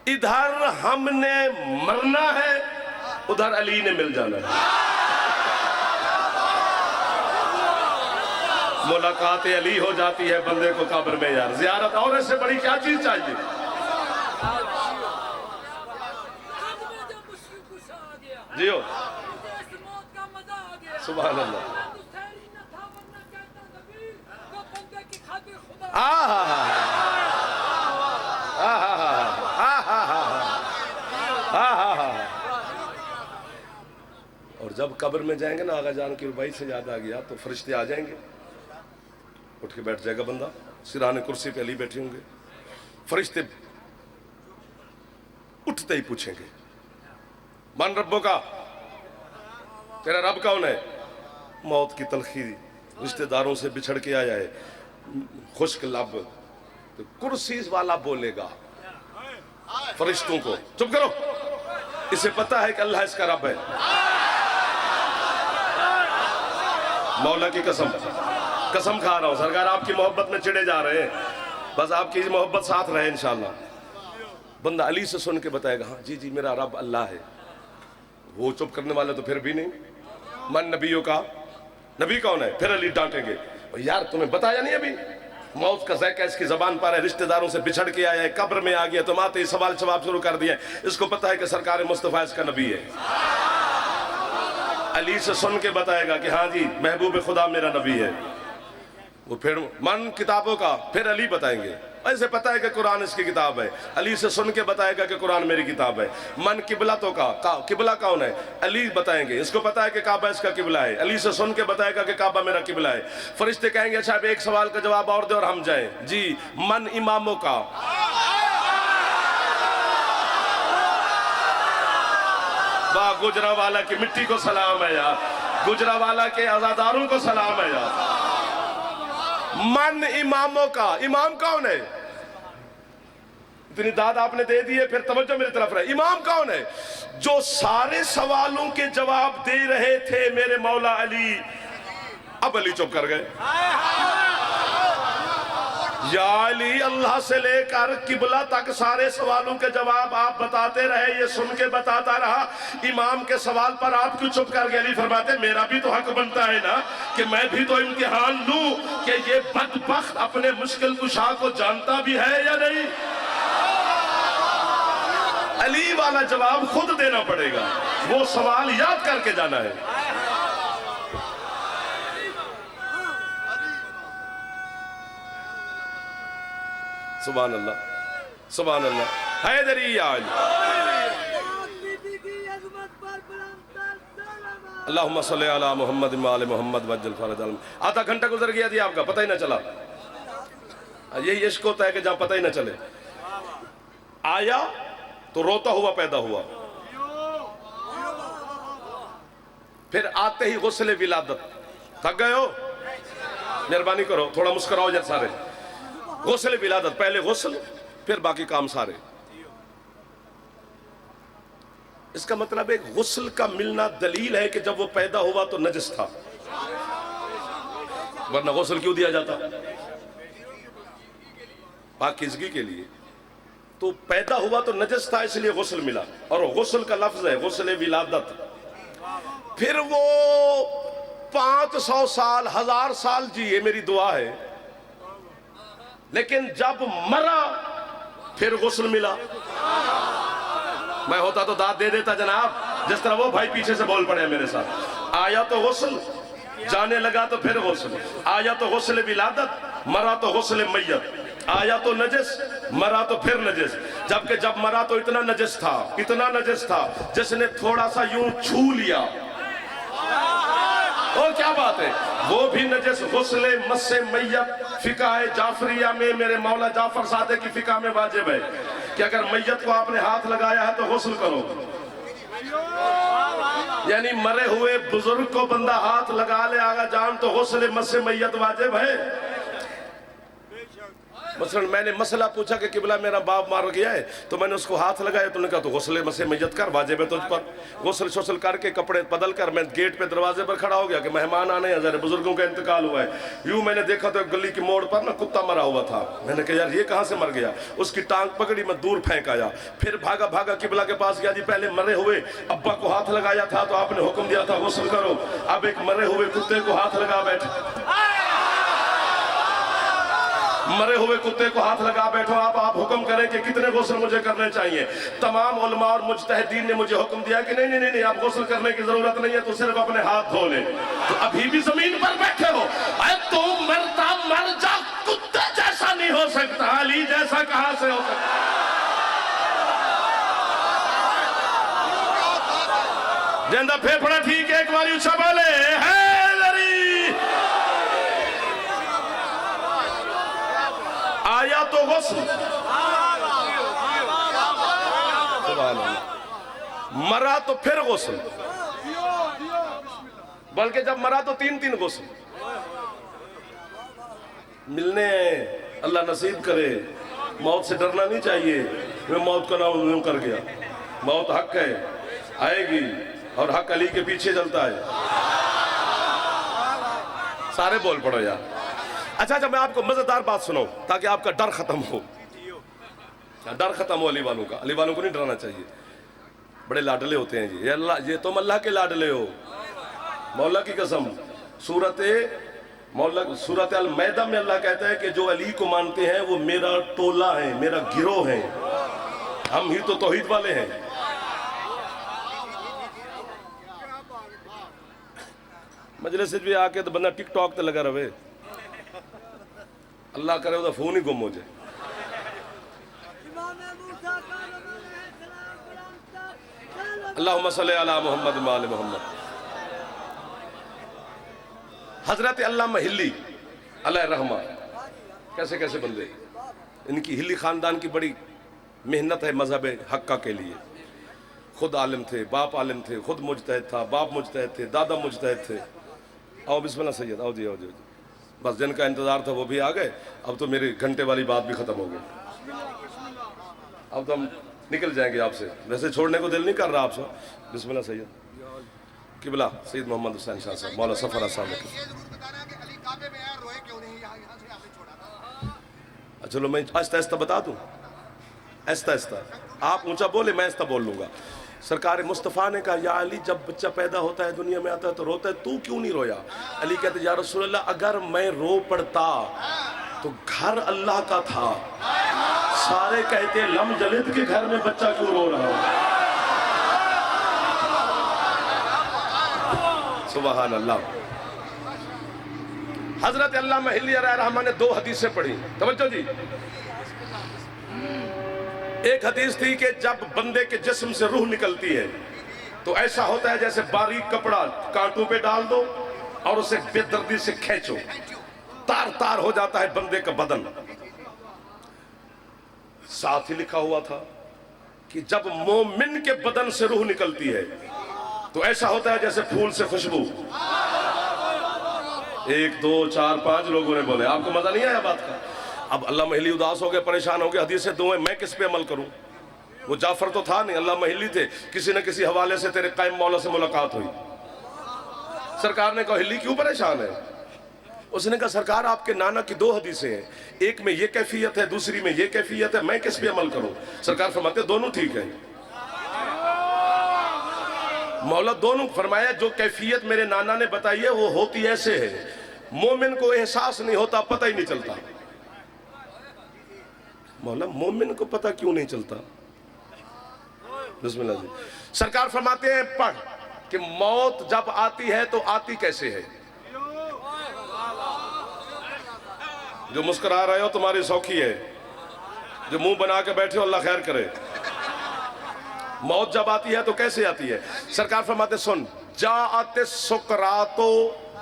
इधर हमने मरना है, उधर अली ने मिल जाना है। मुलाकात अली हो जाती है बंदे को कब्र में। यार जियारत और इससे बड़ी क्या चीज चाहिए? जियो सुभान अल्लाह। और जब कब्र में जाएंगे ना, आगा जान की रुबाई से याद आ गया तो फरिश्ते आ जाएंगे, उठ के बैठ जाएगा बंदा, सिराने कुर्सी पे अली बैठे होंगे। फरिश्ते उठते ही पूछेंगे मन रब्बों का, तेरा रब कौन है? मौत की तलखी, रिश्तेदारों से बिछड़ के आया है, खुश्क लब। तो कुर्सी वाला बोलेगा फरिश्तों को, चुप करो, इसे पता है कि अल्लाह इसका रब है। मौला की कसम, कसम खा रहा हूं सरकार, आपकी मोहब्बत में चिड़े जा रहे हैं, बस आपकी मोहब्बत साथ रहे इंशाल्लाह। बंदा अली से सुन के बताएगा हाँ जी जी मेरा रब अल्लाह है। वो चुप करने वाले तो फिर भी नहीं। मन नबियों का, नबी कौन है? फिर अली डांटेंगे यार तुम्हें बताया नहीं अभी, मौत का ज़ायका इसकी जबान पर है, रिश्तेदारों से बिछड़ के आया है, कब्र में आ गया, तुम आते ही सवाल जवाब शुरू कर दिए। इसको पता है कि सरकार मुस्तफा इसका नबी है। अली से सुन के बताएगा कि हाँ जी महबूब खुदा मेरा नबी है। वो फिर मन किताबों का, फिर अली बताएंगे, ऐसे पता है कि कुरान इसकी किताब है। अली से सुन के बताएगा कि कुरान मेरी किताब है। मन किबला का किबला कौन है? अली बताएंगे, इसको पता है कि काबा इसका किबला है। अली से सुन के बताएगा कि काबा मेरा किबला है। फरिश्ते कहेंगे अच्छा एक सवाल का जवाब और दे और हम जाएं। जी मन इमामों का, वाह गुजरावाला की मिट्टी को सलाम है यार, गुजरावाला के आजादारों को सलाम है यार। मन इमामों का, इमाम कौन है? इतनी दाद आपने दे दी है, फिर तवज्जो मेरी तरफ रहे। इमाम कौन है? जो सारे सवालों के जवाब दे रहे थे मेरे मौला अली। अब अली चुप कर गए। या अली अल्लाह से लेकर किबला तक सारे सवालों के जवाब आप बताते रहे, ये सुन के बताता रहा, इमाम के सवाल पर आप क्यों चुप कर गए? अली फरमाते मेरा भी तो हक बनता है ना कि मैं भी तो इम्तिहान लूं कि ये बदबख्त अपने मुश्किल कुशा को जानता भी है या नहीं। अली वाला जवाब खुद देना पड़ेगा, वो सवाल याद करके जाना है। सुभान अल्लाह, सुभान अल्लाह। हैदरी आज अल्लाहुम्मा सल्ली अला मुहम्मद व आले मुहम्मद वज्जल फरज अलम। आधा घंटा गुजर गया जी आपका, पता ही ना चला। यही इश्क होता है कि जहां पता ही ना चले। आया तो रोता हुआ पैदा हुआ, फिर आते ही गुस्ले विलादत। थक गए हो? मेहरबानी करो थोड़ा मुस्कुराओ जरा सारे। गुस्ल विलादत, पहले गुस्ल फिर बाकी काम सारे। इसका मतलब एक गुस्ल का मिलना दलील है कि जब वो पैदा हुआ तो नजस था, वरना गुस्ल क्यों दिया जाता? पाकीज़गी के लिए। तो पैदा हुआ तो नजस था इसलिए गुस्ल मिला, और गुस्ल का लफ्ज है गुस्ल विलादत। फिर वो 500 साल 1000 साल जिए, मेरी दुआ है, लेकिन जब मरा फिर गुस्ल मिला। मैं होता तो दाद दे देता जनाब, जिस तरह वो भाई पीछे से बोल पड़े मेरे साथ। आया तो गुस्ल, जाने लगा तो फिर गुस्ल। आया तो गुस्ल विलादत, मरा तो गुस्ल मैयत। आया तो नजस, मरा तो फिर नजस। जबकि जब मरा तो इतना नजस था, इतना नजस था, जिसने थोड़ा सा यूं छू लिया, और क्या बात है, वो भी नजस। गुस्ले मस्से मैयत फिकाए जाफरिया में मेरे मौला जाफर सादे की फिका में वाजिब है कि अगर मैयत को आपने हाथ लगाया है तो गुस्ल करो। यानी मरे हुए बुजुर्ग को बंदा हाथ लगा ले आगा जान तो गुस्ले मस्से मैयत वाजिब है। मसलन मैंने मसला पूछा कि किबला मेरा बाप मार गया है, तो मैंने उसको हाथ लगाया, तो उन्होंने कहा तो गुस्ले मसे मैयत कर, वाजिब है तुझ पर। गुस्ल शुस्ल करके कपड़े बदल कर मैं गेट पे दरवाजे पर खड़ा हो गया कि मेहमान आने हैं, जरा बुजुर्गों का इंतकाल हुआ है। यूं मैंने देखा तो गली की मोड़ पर ना कुत्ता मरा हुआ था। मैंने कहा यार ये कहाँ से मर गया, उसकी टांग पकड़ी, मैं दूर फेंक आया। फिर भागा भागा किबला के पास गया, जी पहले मरे हुए अब्बा को हाथ लगाया था तो आपने हुक्म दिया था गुस्ल करो, अब एक मरे हुए कुत्ते को हाथ लगा बैठे, मरे हुए कुत्ते को हाथ लगा बैठो आप हुक्म करें कि कितने गुस्ल मुझे करने चाहिए। तमाम उलमा और मुज्तहिदीन ने मुझे हुक्म दिया कि नहीं नहीं नहीं आप गुस्ल करने की जरूरत नहीं है, तो सिर्फ अपने हाथ धो ले। तो अभी भी जमीन पर बैठे हो, अरे तू मरता मर जा, कुत्ते जैसा नहीं हो सकता, अली जैसा कहां से हो सकता। जिंदा फेफड़ा ठीक है, एक बार ऊंचा बोले है। आया तो गुस्ल, मरा तो फिर गुस्ल, बल्कि जब मरा तो 3-3 गुस्ल मिलने। अल्लाह नसीब करे, मौत से डरना नहीं चाहिए। मैं मौत का नाम यूं कर गया, मौत हक है, आएगी और हक अली के पीछे चलता है। सारे बोल पड़ो यार। अच्छा मैं आपको मजेदार बात सुनाऊं ताकि आपका डर खत्म हो, डर खत्म हो अली वालों का। अली वालों को नहीं डरना चाहिए, बड़े लाडले होते हैं जी। ये अल्लाह, ये तुम अल्लाह के लाडले हो, मौला की कसम। सूरत अल मैदा में अल्लाह कहता है कि जो अली को मानते हैं वो मेरा टोला है, मेरा गिरोह है, हम ही तो तौहीद वाले हैं। मजलिस से भी आके तो बंदा टिकटॉक पे लगा रहे, अल्लाह करे उसका फोन ही गुम हो जाए। अल्लाहुम्मा सल्ली अला मुहम्मद व आले मुहम्मद। हजरत अल्लामा हिल्ली अलैहि रहमा, कैसे कैसे बंदे, इनकी हिल्ली खानदान की बड़ी मेहनत है मजहब हक्का के लिए। खुद आलिम थे, बाप आलिम थे, खुद मुजतहिद था, बाप मुजतहिद थे, दादा मुजतहिद थे। आओ बिस्मिल्लाह सैयद, आओ जी आओ जी। बस जिनका इंतजार था वो भी आ गए, अब तो मेरी घंटे वाली बात भी खत्म हो गई। अब तो हम निकल जाएंगे आपसे, वैसे छोड़ने को दिल नहीं कर रहा आपसे। बिस्मिल्लाह सैयद किबला सैयद मोहम्मद हुसैन शाह साहब, मौला सफर साहब। चलो मैं आहिस्ता आहिस्ता बता दूं, आहिस्ता आहिस्ता। आप ऊंचा बोले, मैं आहिस्ता बोल लूंगा। सरकार मुस्तफ़ा ने कहा, या अली जब बच्चा पैदा होता है दुनिया में आता है तो रोता है, तू क्यों नहीं रोया? अली कहते, या रसूल अल्लाह अगर मैं रो पड़ता तो घर अल्लाह का था, सारे कहते लम जलिद के घर में बच्चा क्यों रो रहा है। सुभान अल्लाह। हजरत अल्लामा हिल्ली रहमान ने 2 हदीसें पढ़ी, तवज्जो जी। एक हदीस थी कि जब बंदे के जिस्म से रूह निकलती है तो ऐसा होता है जैसे बारीक कपड़ा कांटों पे डाल दो और उसे बेदर्दी से खींचो, तार तार हो जाता है बंदे का बदन। साथ ही लिखा हुआ था कि जब मोमिन के बदन से रूह निकलती है तो ऐसा होता है जैसे फूल से खुशबू। 1 2 4 5 लोगों ने बोले। आपको मजा नहीं आया बात का? अब अल्लाह महिली उदास हो गए, परेशान हो गए, हदीसें 2 हैं, मैं किस पे अमल करूं? वो जाफर तो था नहीं, अल्लाह महिली थे। किसी न किसी हवाले से तेरे कायम मौला से मुलाकात हुई। सरकार ने कहा, हिल्ली क्यों परेशान है? उसने कहा, सरकार आपके नाना की 2 हदीसें हैं, एक में ये कैफियत है, दूसरी में ये कैफियत है, मैं किस पे अमल करूं? सरकार फरमाते दोनों ठीक है। मौला दोनों फरमाया जो कैफियत मेरे नाना ने बताई है वो होती ऐसे है, मोमिन को एहसास नहीं होता, पता ही नहीं चलता। मौला मोमिन को पता क्यों नहीं चलता? बिस्मिल्लाह जी। सरकार फरमाते हैं पढ़ कि मौत जब आती है तो आती कैसे है। जो मुस्कुरा रहे हो तुम्हारी सौखी है, जो मुंह बना के बैठे हो अल्लाह खैर करे। मौत जब आती है तो कैसे आती है? सरकार फरमाते सुन, जाअत सुकरातो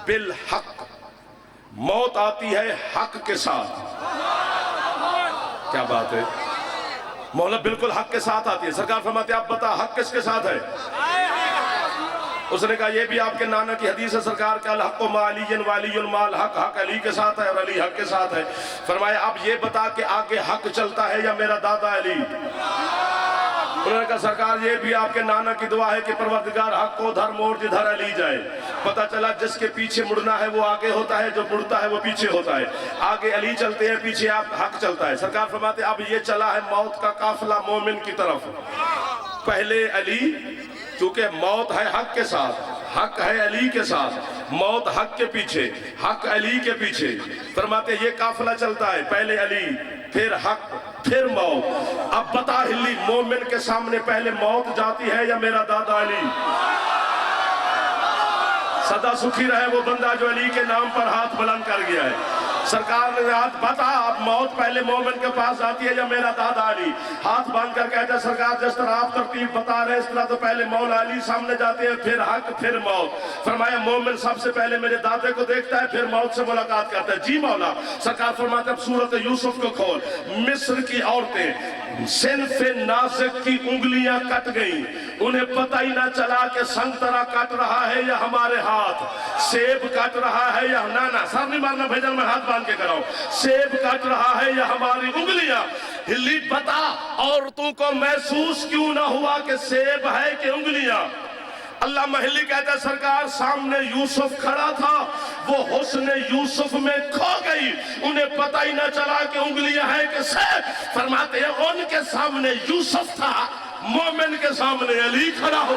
बिल हक, मौत आती है हक के साथ। क्या बात है मौला, बिल्कुल हक के साथ आती है। सरकार फरमाते आप बता हक किसके साथ है? उसने कहा ये भी आपके नाना की हदीस है सरकार का, अल हक मालियन वालियुल माल, हक हक अली के साथ है और अली हक के साथ है। फरमाया अब ये बता कि आगे हक चलता है या मेरा दादा अली? उन्होंने कहा सरकार ये भी आपके नाना की दुआ है कि परवरदिगार हक को धर मोड़ जिधर अली जाए। पता चला जिसके पीछे मुड़ना है वो आगे होता है, जो मुड़ता है वो पीछे होता है। आगे अली चलते हैं, पीछे आप हक चलता है। सरकार फरमाते अब ये चला है मौत का काफिला मोमिन की तरफ। पहले अली, क्योंकि मौत है हक के साथ, हक है अली के साथ, मौत हक के पीछे, हक अली के पीछे। फरमाते ये काफिला चलता है, पहले अली फिर हक फिर मौत। अब बता हिल्ली, मोमिन के सामने पहले मौत जाती है या मेरा दादा अली? सदा सुखी रहे वो बंदा जो अली के नाम पर हाथ बुलंद कर गया है। सरकार ने हाथ बता अब मौत पहले मोमिन के पास आती है या मेरा दादा अली? हाथ बांध कर कहता है सरकार जिस तरह आप तरतीब बता रहे इस तरह तो पहले मौला अली सामने जाते हैं, फिर हक फिर मौत। फरमाया मोमिन सबसे पहले मेरे दादे को देखता है, फिर मौत से मुलाकात करता है। जी मौला। सरकार फरमाते अब सूरत यूसुफ को खोल। मिस्र की औरतें सिनफे नाज़िक की उंगलियां कट गई, उन्हें पता ही ना चला कि संतरा कट रहा है या हमारे हाथ, सेब कट रहा है या नाना सर नहीं मारना भेजल में हाथ बांध के कराओ, सेब कट रहा है या हमारी उंगलियां। हिल्ली बता औरतों को महसूस क्यों ना हुआ कि सेब है कि उंगलियां? अल्लाह महली कहता है सरकार सामने यूसुफ खड़ा था, वो हुस्न यूसुफ में खो गई, उन्हें पता ही ना चला कि उंगलियां हैं कि सेब। फरमाते हैं उनके सामने यूसुफ था, मोमिन के सामने अली खड़ा हो।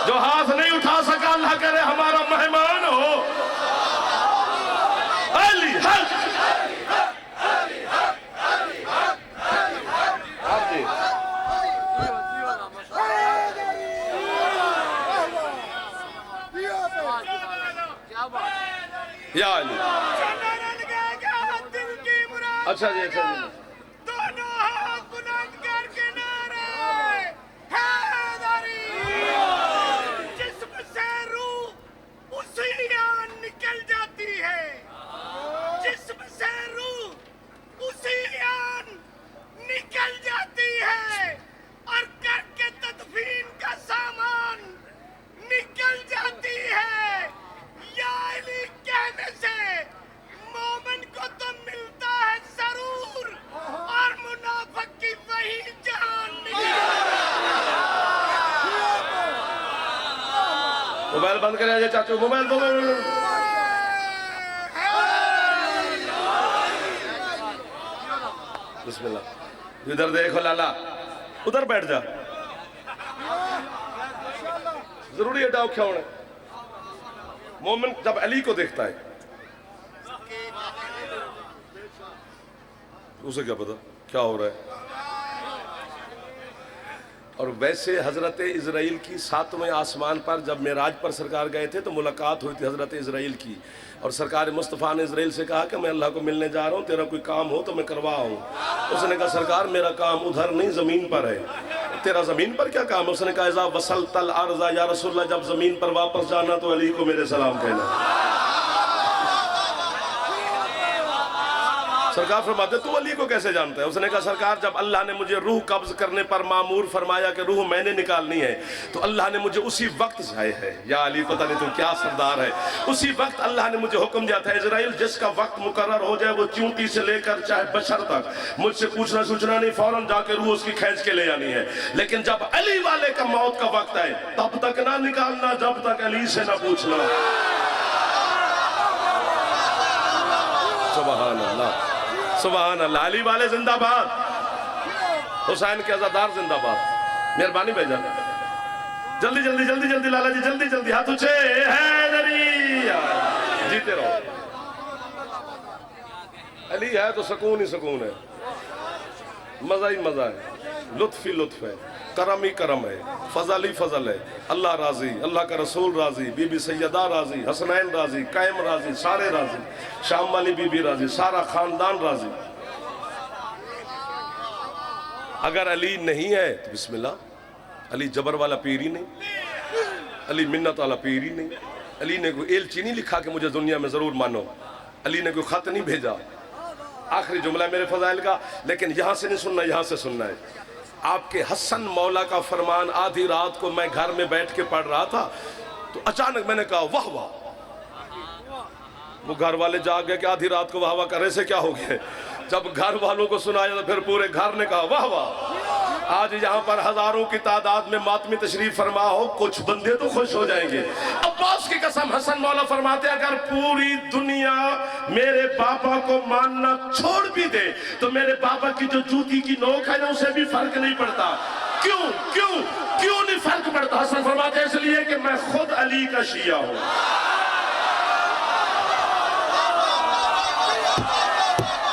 जो हाथ नहीं उठा सका अल्लाह करे हमारा मेहमान हो। अली हक या अली। अच्छा जी, अच्छा जी। दोनों हाथ बुलंद करके नारे हैदरी। जिस्म से रूह उसी आन निकल जाती है, जिस्म से रूह उसी आन निकल जाती है और करके तदफीन का सामान निकल जाती है। या अली कहने से मोमिन को तो मिलता है जरूर और मुनाफिक की वही जान मोबाइल बंद करें चाचू, मोबाइल बिस्मिल्लाह। इधर देखो लाला, उधर बैठ जा, जरूरी है डाउ क्या होना। मोमिन जब अली को देखता है उसे क्या पता क्या हो रहा है। और वैसे हजरत इजराइल की 7वें आसमान पर जब मेराज पर सरकार गए थे तो मुलाकात हुई थी हजरत इजराइल की, और सरकार मुस्तफ़ा ने इजराइल से कहा कि मैं अल्लाह को मिलने जा रहा हूँ, तेरा कोई काम हो तो मैं करवाऊँ। उसने कहा सरकार मेरा काम उधर नहीं ज़मीन पर है। तेरा ज़मीन पर क्या काम? उसने कहा इज़ा वसल तल अर्ज़ा या रसूलल्लाह, जब ज़मीन पर वापस जाना तो अली को मेरे सलाम कहना। सरकार फरमाते तू अली को कैसे जानता है? उसने कहा सरकार जब अल्लाह ने मुझे रूह कब्ज करने पर मामूर फरमाया कि रूह मैंने निकालनी है तो अल्लाह ने मुझे उसी वक्त चाहे है। या अली पता नहीं तू क्या सरदार है, उसी वक्त अल्लाह ने मुझे हुक्म दिया था इजराइल जिसका वक्त मुकर्रर हो जाए वो चूंटी से लेकर चाहे बशर तक मुझसे पूछना सूचना नहीं, फौरन जाके रूह उसकी खींच के ले आनी है। लेकिन जब अली वाले का मौत का वक्त आए तब तक ना निकालना जब तक अली से ना पूछना। सुभान अल्लाह, सुभान अल्लाह। अली वाले जिंदाबाद। हुसैन के अज़ादार जिंदाबाद। मेहरबानी भाईजान, जल्दी जल्दी जल्दी जल्दी लाला जी, जल्दी जल्दी हाथ ऊंचे, हैदरी जीते रहो। अली है तो सुकून ही सुकून है, मजा ही मजा है, लुत्फ ही लुत्फ है, करम ही करम है, फजल ही फजल है। अल्लाह राजी, अल्लाह का रसूल राजी, बीबी सैयदा राजी, हसनैन राजी, कायम राजी, सारे राजी, शाम वाली बीबी राजी, सारा खानदान राजी। अगर अली नहीं है तो बिस्मिल्लाह, अली जबर वाला पीर ही नहीं, अली मिन्नत वाला पीर ही नहीं। अली ने कोई एलची नहीं लिखा कि मुझे दुनिया में जरूर मानो, अली ने कोई खत नहीं भेजा। आखिरी जुमला मेरे फजाइल का, लेकिन यहां से नहीं सुनना, यहां से सुनना है। आपके हसन मौला का फरमान आधी रात को मैं घर में बैठ के पढ़ रहा था तो अचानक मैंने कहा वाह वाह। वो घर वाले जाग गए कि आधी रात को वाह वाह करे से क्या हो गया। जब घर वालों को सुनाया तो फिर पूरे घर ने कहा वाह वाह। आज यहाँ पर हजारों की तादाद में मातमी तशरीफ फरमा हो, कुछ बंदे तो खुश हो जाएंगे। अब्बास की कसम हसन मौला फरमाते अगर पूरी दुनिया मेरे पापा को मानना छोड़ भी दे तो मेरे पापा की जो जूती की नोक है ना उसे भी फर्क नहीं पड़ता। क्यों क्यों क्यों नहीं फर्क पड़ता? हसन फरमाते इसलिए कि मैं खुद अली का शिया हूं।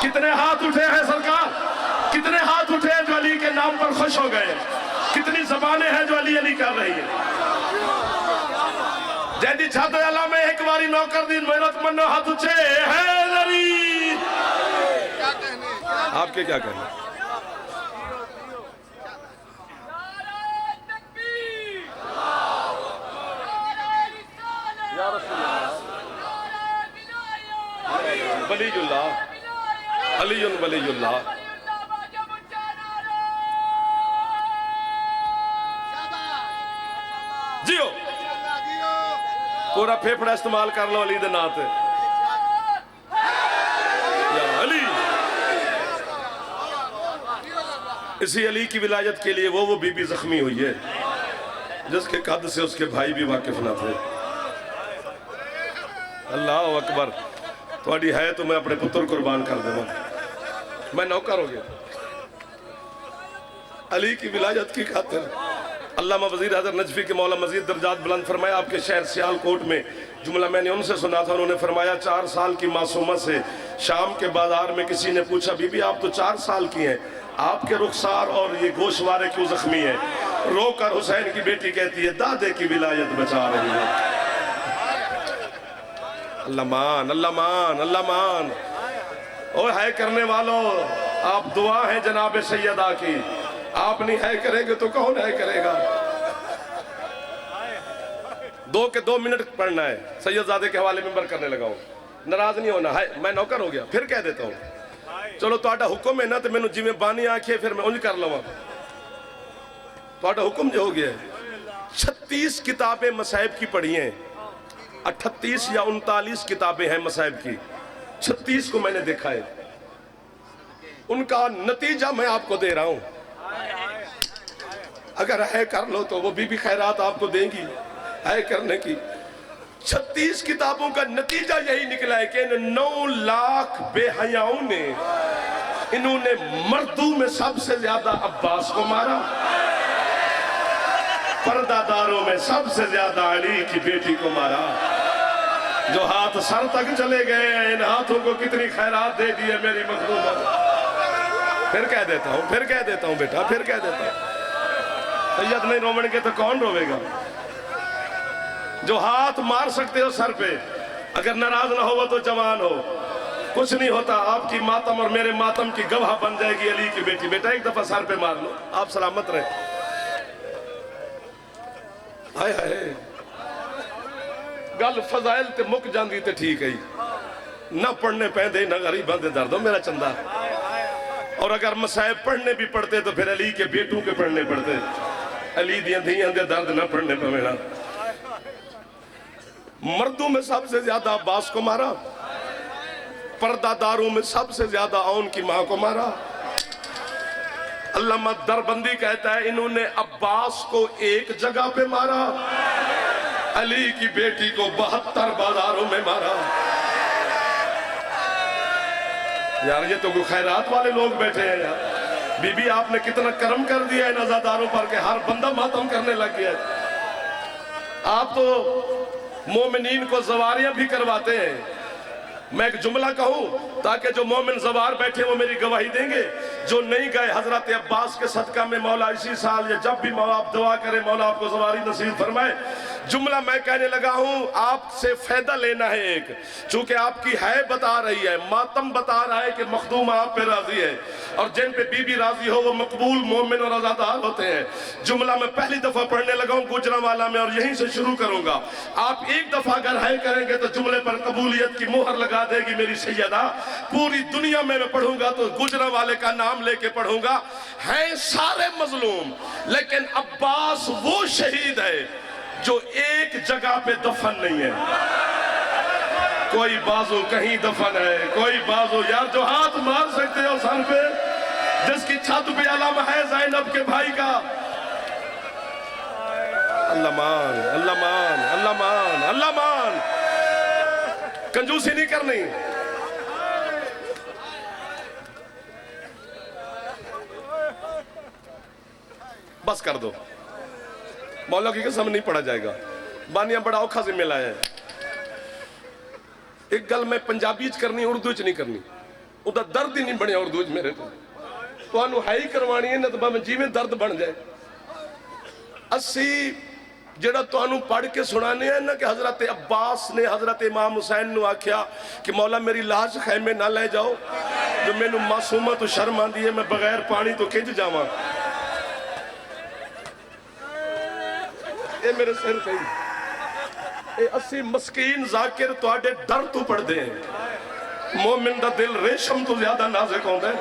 कितने हाथ उठे हैं सरकार, कितने हाथ उठे हैं जो अली के नाम पर खुश हो गए, कितनी जबानें हैं जो अली अली कर रही है। जैदी छात्र अला में एक बारी नौकर दिन मेहनत मन्नो हाथ उठे हैदरी। आपके क्या कहने? वलीयुल्लाह अलीयुन वलीयुल्लाह। जियो पूरा फेफड़ा इस्तेमाल कर लो अली दे नाम ते। या अली, इसी अली की विलायत के लिए वो बीबी जख्मी हुई है जिसके कद से उसके भाई भी वाकिफ न थे। अल्लाह अकबर। थोड़ी है तो मैं अपने पुत्र कुर्बान कर दूंगा, मैं नौकर हो गया अली की विलायत की खातिर। अल्लामा वज़ीर आज़म नजफी के मौला मजीद दर्जात बुलंद फरमाए। आपके शहर सियालकोट में जुमला मैंने उनसे सुना था, उन्होंने फरमाया 4 साल की मासूमा से शाम के बाजार में किसी ने पूछा बीबी आप तो 4 साल की हैं, आपके रुखसार और ये गोशवारे क्यों जख्मी है? रोकर हुसैन की बेटी कहती है दादे की विलायत बचा रही है। अल्लाह मान अल्लाह मान अल्लाह मान। और है करने वालों, आप दुआ है जनाब सैयदा की, आप नहीं है करेंगे तो कौन है करेगा। 2 के 2 मिनट पढ़ना है, सैयदजादे के हवाले में करने लगा हूं, नाराज नहीं होना है। मैं नौकर हो गया, फिर कह देता हूं चलो तुहाडा हुक्म है ना तो मैनू जिवें बानी आखिए फिर मैं उंज कर लवां। तुहाडा हुक्म जो हो गया। 36 किताबें मसाहिब की पढ़ी हैं, 38 या 39 किताबें हैं मसाहिब की, 36 को मैंने देखा है। उनका नतीजा मैं आपको दे रहा हूं, अगर है कर लो तो वो बीबी खैरात आपको देंगी है करने की। 36 किताबों का नतीजा यही निकला है कि इन 9 लाख बेहयाओं ने इन्होंने मर्दों में सबसे ज्यादा अब्बास को मारा, पर्दादारों में सबसे ज्यादा अली की बेटी को मारा। जो हाथ सर तक चले गए हैं इन हाथों को कितनी खैरात दे दी है मेरी मखलूक। फिर कह देता हूं, फिर कह देता हूं बेटा, फिर कह देता हूं सैयद नहीं रोवेंगे तो कौन रोवेगा। जो हाथ मार सकते हो सर पे, अगर नाराज ना हो तो जवान हो, कुछ नहीं होता। आपकी मातम और मेरे मातम की गवाह बन जाएगी अली की बेटी। बेटा एक दफा सर पे मार लो, आप सलामत रहे। हाय हाय, गल फजाइल ते मुक जाती तो ठीक है, ना पढ़ने पैंदे ना गरीबां दे दर्द हो मेरा चंदा। और अगर मसाइब पढ़ने भी पड़ते तो फिर अली के बेटों के पढ़ने पड़ते, अली दियां धियां दे दर्द ना पढ़ने पवेना। मर्दों में सबसे ज्यादा अब्बास को मारा, पर्दादारों में सबसे ज्यादा औन की मां को मारा। अल्लामा दरबंदी कहता है इन्होंने अब्बास को एक जगह पे मारा, अली की बेटी को 72 बाजारों में मारा। यार ये तो खैरात वाले लोग बैठे हैं यार। बीबी आपने कितना कर्म कर दिया इन अज़ादारों पर के हर बंदा मातम करने लग गया। आप तो मोमिनीन को ज़वारियां भी करवाते हैं। मैं एक जुमला कहूं ताकि जो मोमिन ज़वार बैठे वो मेरी गवाही देंगे। जो नहीं गए हजरत अब्बास के सदका में मौला इसी साल या जब भी मौला आप दुआ करें मौला आपको ज़वारी नसीब फरमाए। जुमला मैं कहने लगा हूं, आपसे फायदा लेना है एक, चूंकि आपकी है बता रही है, मातम बता रहा है कि मखदूम आप पे राजी है और जिन पे बीबी राजी हो वो मकबूल मोमिन और आज़ादार होते हैं। जुमला मैं पहली दफा पढ़ने लगा हूं गुजरांवाला में और यहीं से शुरू करूंगा। आप एक दफा अगर है करेंगे तो जुमले पर कबूलियत की मोहर लगा देगी मेरी सैयदा। पूरी दुनिया में मैं पढ़ूंगा तो गुजरांवाले का नाम लेके पढ़ूंगा। हैं सारे मजलूम, लेकिन अब्बास वो शहीद है जो एक जगह पे दफन नहीं है। कोई बाजू कहीं दफन है, कोई बाजू यार जो हाथ मार सकते हो सर पे, जिसकी छत पे अलामा है ज़ैनब के भाई का। अल्लाह मान, अल्लाह मान, अल्लाह मान, अल्लाह मान। कंजूसी नहीं करनी। बस कर दो, मौला की कसम नहीं पढ़ा जाएगा। बानिया बड़ा औखा जिम्मेला है। एक गल मैं पंजाबी च करनी, उर्दू च नहीं करनी। उदा दर्द ही नहीं बनया उर्दू च मेरे को। तो है ही करवानी है ना तो भावें जिवें दर्द बन जाए। असी जेड़ा तुहानू पढ़ के सुनाने हैं ना कि हजरत अब्बास ने हजरत इमाम हुसैन नू आख्या कि मौला मेरी लाश खैमे ना ले जाओ, जो मैनू मासूमा तो शर्म आती है, मैं बगैर पानी तो खिंच जावां। मेरे सिर पे असी मस्कीन जाकिर तुहाडे डर तो पढ़ते हैं। मोमिन दा दिल रेशम तो ज्यादा नाजुक होता है,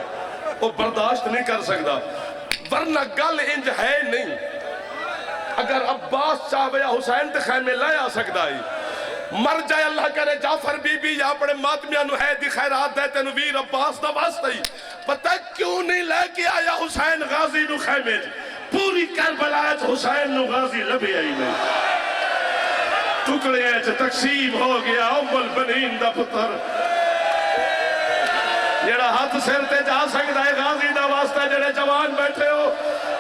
वो बर्दाश्त नहीं कर सकता। वरना गल इंज है नहीं। अगर अब्बास चाहे या हुसैन तो खैमे ला आ सकता है। मर जाए अल्लाह करे जाफर बीबी या अपने मातमिया नु है दी खैरात दे तेन वीर अब्बास दा वास्ता ही। पता क्यों नहीं लेके आया हुसैन गाजी नु खैमे? पूरी करबला हुसैन नु गाजी लभे आई नहीं। टुकड़े तकसीम हो गया उम्मुल बनीन दा पुत्र। जेड़ा हाथ सिर ते जा सकता है गाजी दा वास्ता। जेड़े जवान बैठे हो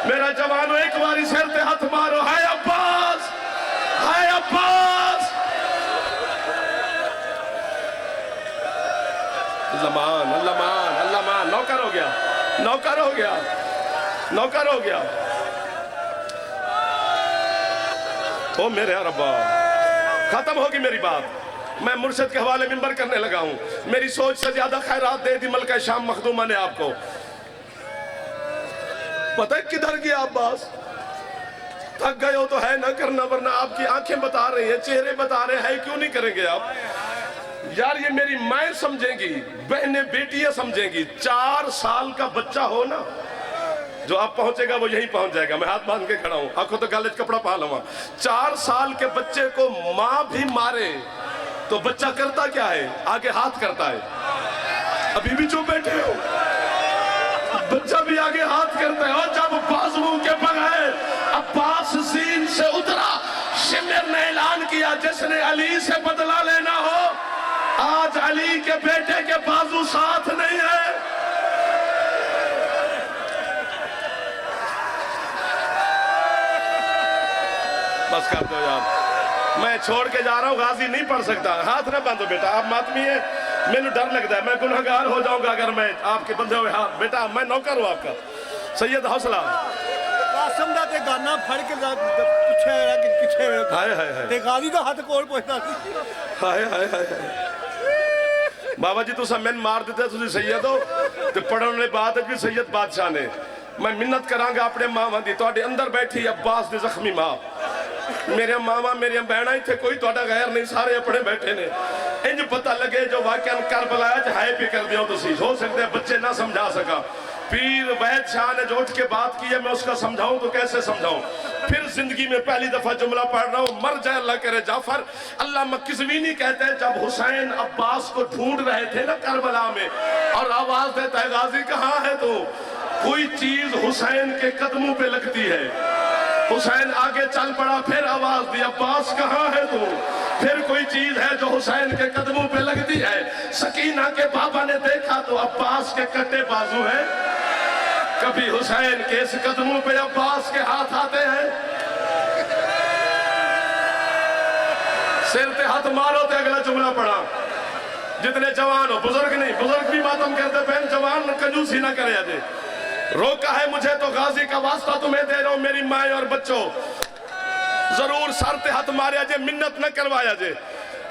मेरा जवानो एक बारी सिर ते हाथ मारो, हाय अब्बास, हाय अब्बास। अल्लाह मान, अल्लाह मान, अल्लाह मान। नौकर हो गया, नौकर हो गया, नौकर हो गया। ओ मेरे रब्बा, खत्म होगी मेरी बात। मैं मुर्शिद के हवाले मिंबर करने लगा हूं। मेरी सोच से ज्यादा खैरात दे दी मलका शाम मखदूमा ने आपको। पता है किधर गया अब्बास? थक गए हो तो है ना करना, वरना आपकी आंखें बता रही हैं, चेहरे बता रहे हैं, क्यों नहीं करेंगे आप? यार ये मेरी माएं समझेंगी, बहनें बेटियां समझेंगी। 4 साल का बच्चा हो ना, जो आप पहुंचेगा वो यहीं पहुंच जाएगा। मैं हाथ बांध के खड़ा हूं, आंखों तो गाले कपड़ा पा लूंगा। 4 साल के बच्चे को मां भी मारे तो बच्चा करता क्या है? आगे हाथ करता है। अभी भी चुप बैठे हो, बच्चा भी आगे हाथ करता है। और जब बाजुओं के बगैर अब्बास सीन से उतरा, शिमर ने ऐलान किया जिसने अली से बदला लेना हो, आज अली के बेटे के बाजू साथ नहीं है। बस कर दो यार, मैं छोड़ के जा रहा हूँ, गाजी नहीं पढ़ सकता। हाथ ना बांधो बेटा, आप मातमी है, मैंने डर लगता है, मैं गुनहगार हो जाऊंगा अगर मैं आपके बंधे हुए हाथ। बेटा मैं नौकर हूँ आपका। सैयद हौसला कासम दा ते गाना फड़ के पीछे आया कि पीछे हाय हाय हाय ते गाजी दा हाथ कोल पहुंचता हाय हाय हाय। बाबा जी तुसा मैन मार दिते, तुसी सैयद हो ते पढ़ने बाद भी सैयद बादशाह ने। मैं मिन्नत करांगा अपने मावां दी, तुहाडे अंदर बैठी अब्बास दी जख्मी मां। मेरे मावा मेरिया बहना इतने कोई तो गैर नहीं, सारे अपने बैठे ने। इंज पता लगे जो वाकया करबला है भी कर दियो। हो सकते हैं बच्चे ना समझा सका। पीर वैद शाह ने जो उठ के बात की है, मैं उसका समझाऊं तो कैसे समझाऊं? फिर जिंदगी में पहली दफा जुमला पढ़ रहा हूं, मर जाए अल्लाह करे जाफर। अल्लामा किज़वीनी कहते हैं जब हुसैन अब्बास को ढूंढ रहे थे ना करबला में, और आवाज देता है गाजी कहाँ है तो, कोई चीज हुसैन के कदमों पे लगती है। हुसैन आगे चल पड़ा, फिर आवाज दी अब्बास कहाँ है तू? फिर कोई चीज है जो हुसैन के कदमों पे लगती है। सकीना के बाबा ने देखा तो अब्बास के कटे बाजू है। कभी हुसैन के इस कदमों पे अब्बास के हाथ आते हैं, सिर पे हाथ मारो तो अगला जुमला पड़ा, जितने जवान हो, बुजुर्ग नहीं, बुजुर्ग भी मातम करते बहन, जवान कंजूसी ना करे अजय। रोका है मुझे तो गाजी का वास्ता तुम्हें दे रहा हूं मेरी माए और बच्चों, जरूर सर ते हाथ मारे अजय, मिन्नत न करवाया अजय,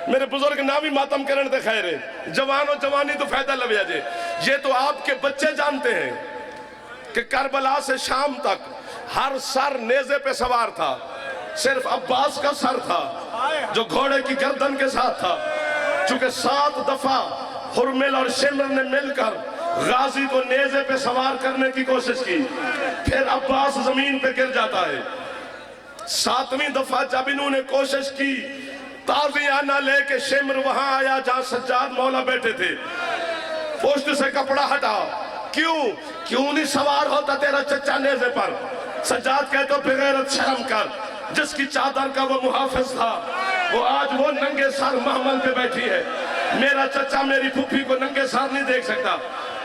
मेरे बुजुर्ग ना भी मातम करने दे खैर, जवानों जवानी तो फायदा लवे अजय। ये तो आपके बच्चे जानते हैं कि करबला से शाम तक हर सर नेजे पे सवार था, सिर्फ अब्बास का सर था जो घोड़े की गर्दन के साथ था। चूंकि 7 दफा हुरमिल और शिमर ने मिलकर गाजी को नेजे पे सवार करने की कोशिश की, फिर अब्बास जमीन पे गिर जाता है। 7वीं दफा जब इन्होंने कोशिश की ताज़ियाना लेके शिमर वहां आया जहां सज्जाद मौला बैठे थे, पोस्ट से कपड़ा हटा, क्यों नहीं सवार होता तेरा चचा नेज़े पर? सज्जाद कहते बेगैरत शर्म कर, जिसकी चादर का वो मुहाफिज था वो आज वो नंगे सर महमल पे बैठी है। मेरा चचा मेरी फूफी को नंगे सर नहीं देख सकता,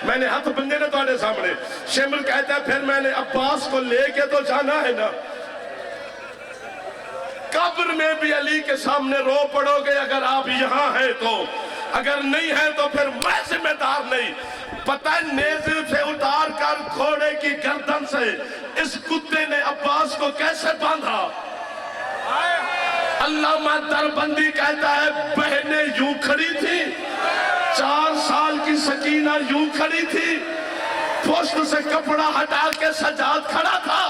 मैंने हाथ बंदे ने तुम्हारे सामने। शिमर कहता है फिर मैंने अब्बास को लेके तो जाना है ना, कब्र में भी अली के सामने रो पड़ोगे अगर आप यहाँ हैं तो, अगर नहीं है तो फिर मैं जिम्मेदार नहीं। पता है नेज़े से उतार कर घोड़े की गर्दन से इस कुत्ते ने अब्बास को कैसे बांधा? अल्लामा दरबंदी कहता है बहनें यूं खड़ी थी, 4 साल की सकीना यूं खड़ी थी, पोस्ट से कपड़ा हटा के सजाद खड़ा था।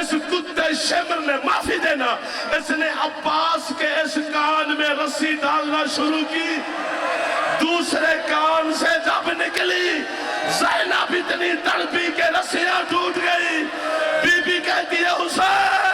इस कुत्ते शिमर ने माफी देना, इसने अब्बास के इस कान में रस्सी डालना शुरू की, दूसरे कान से जब निकली ज़ैनब इतनी तड़पी के रस्सियां टूट गई। बीबी कहती है हुसैन